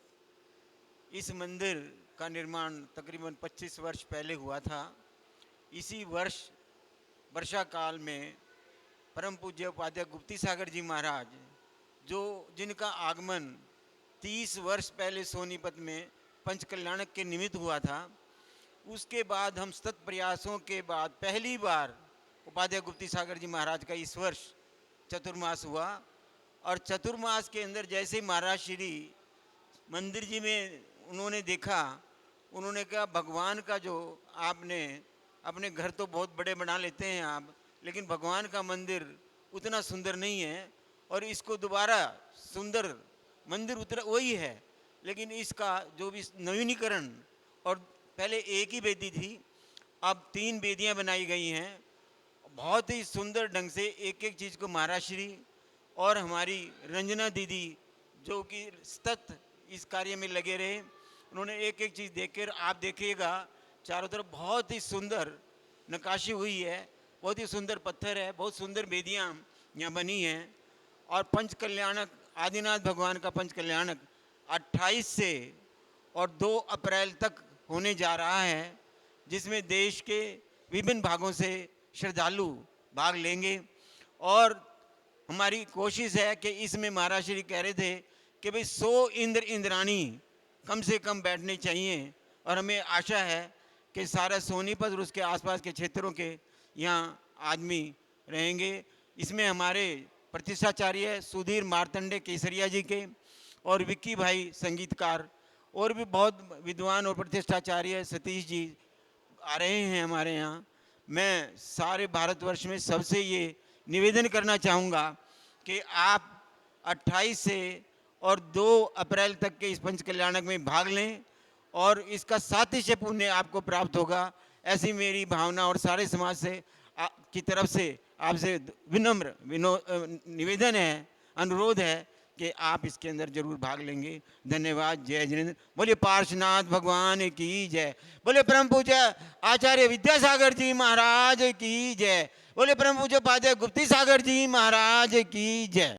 इस मंदिर का निर्माण तकरीबन 25 वर्ष पहले हुआ था। इसी वर्ष वर्षा काल में परम पूज्य उपाध्याय गुप्ती सागर जी महाराज, जो जिनका आगमन 30 वर्ष पहले सोनीपत में पंच कल्याणक के निमित्त हुआ था, उसके बाद हम सतत प्रयासों के बाद पहली बार उपाध्याय गुप्ती सागर जी महाराज का इस वर्ष चतुर्मास हुआ। और चतुर्मास के अंदर जैसे महाराज श्री मंदिर जी में उन्होंने देखा, उन्होंने कहा भगवान का जो आपने, अपने घर तो बहुत बड़े बना लेते हैं आप, लेकिन भगवान का मंदिर उतना सुंदर नहीं है, और इसको दोबारा सुंदर मंदिर उतना वही है, लेकिन इसका जो भी नवीनीकरण, और पहले एक ही वेदी थी, अब 3 वेदियां बनाई गई हैं। बहुत ही सुंदर ढंग से एक एक चीज़ को महाराज श्री और हमारी रंजना दीदी जो कि सतत इस कार्य में लगे रहे, उन्होंने एक एक चीज़ देखकर, आप देखिएगा चारों तरफ बहुत ही सुंदर नक्काशी हुई है, बहुत ही सुंदर पत्थर है, बहुत सुंदर वेदियाँ यहाँ बनी हैं। और पंच कल्याणक आदिनाथ भगवान का पंच कल्याणक 28 से और 2 अप्रैल तक होने जा रहा है, जिसमें देश के विभिन्न भागों से श्रद्धालु भाग लेंगे। और हमारी कोशिश है कि इसमें महाराज श्री कह रहे थे कि भाई 100 इंद्र इंद्राणी कम से कम बैठने चाहिए, और हमें आशा है कि सारा सोनीपत और उसके आसपास के क्षेत्रों के यहाँ आदमी रहेंगे। इसमें हमारे प्रतिष्ठाचार्य सुधीर मार्तंडे केसरिया जी के, और विक्की भाई संगीतकार, और भी बहुत विद्वान और प्रतिष्ठाचार्य सतीश जी आ रहे हैं हमारे यहाँ। मैं सारे भारतवर्ष में सबसे ये निवेदन करना चाहूँगा कि आप 28 से और 2 अप्रैल तक के इस पंच कल्याणक में भाग लें, और इसका सातिशय पुण्य आपको प्राप्त होगा, ऐसी मेरी भावना और सारे समाज से की तरफ से आपसे विनम्र निवेदन है, अनुरोध है कि आप इसके अंदर जरूर भाग लेंगे। धन्यवाद। जय जिनेन्द्र। बोलिए पार्श्वनाथ भगवान की जय। बोले परम पूज्य आचार्य विद्यासागर जी महाराज की जय। बोले परम पूज्य उपाध्याय गुप्ती सागर जी महाराज की जय।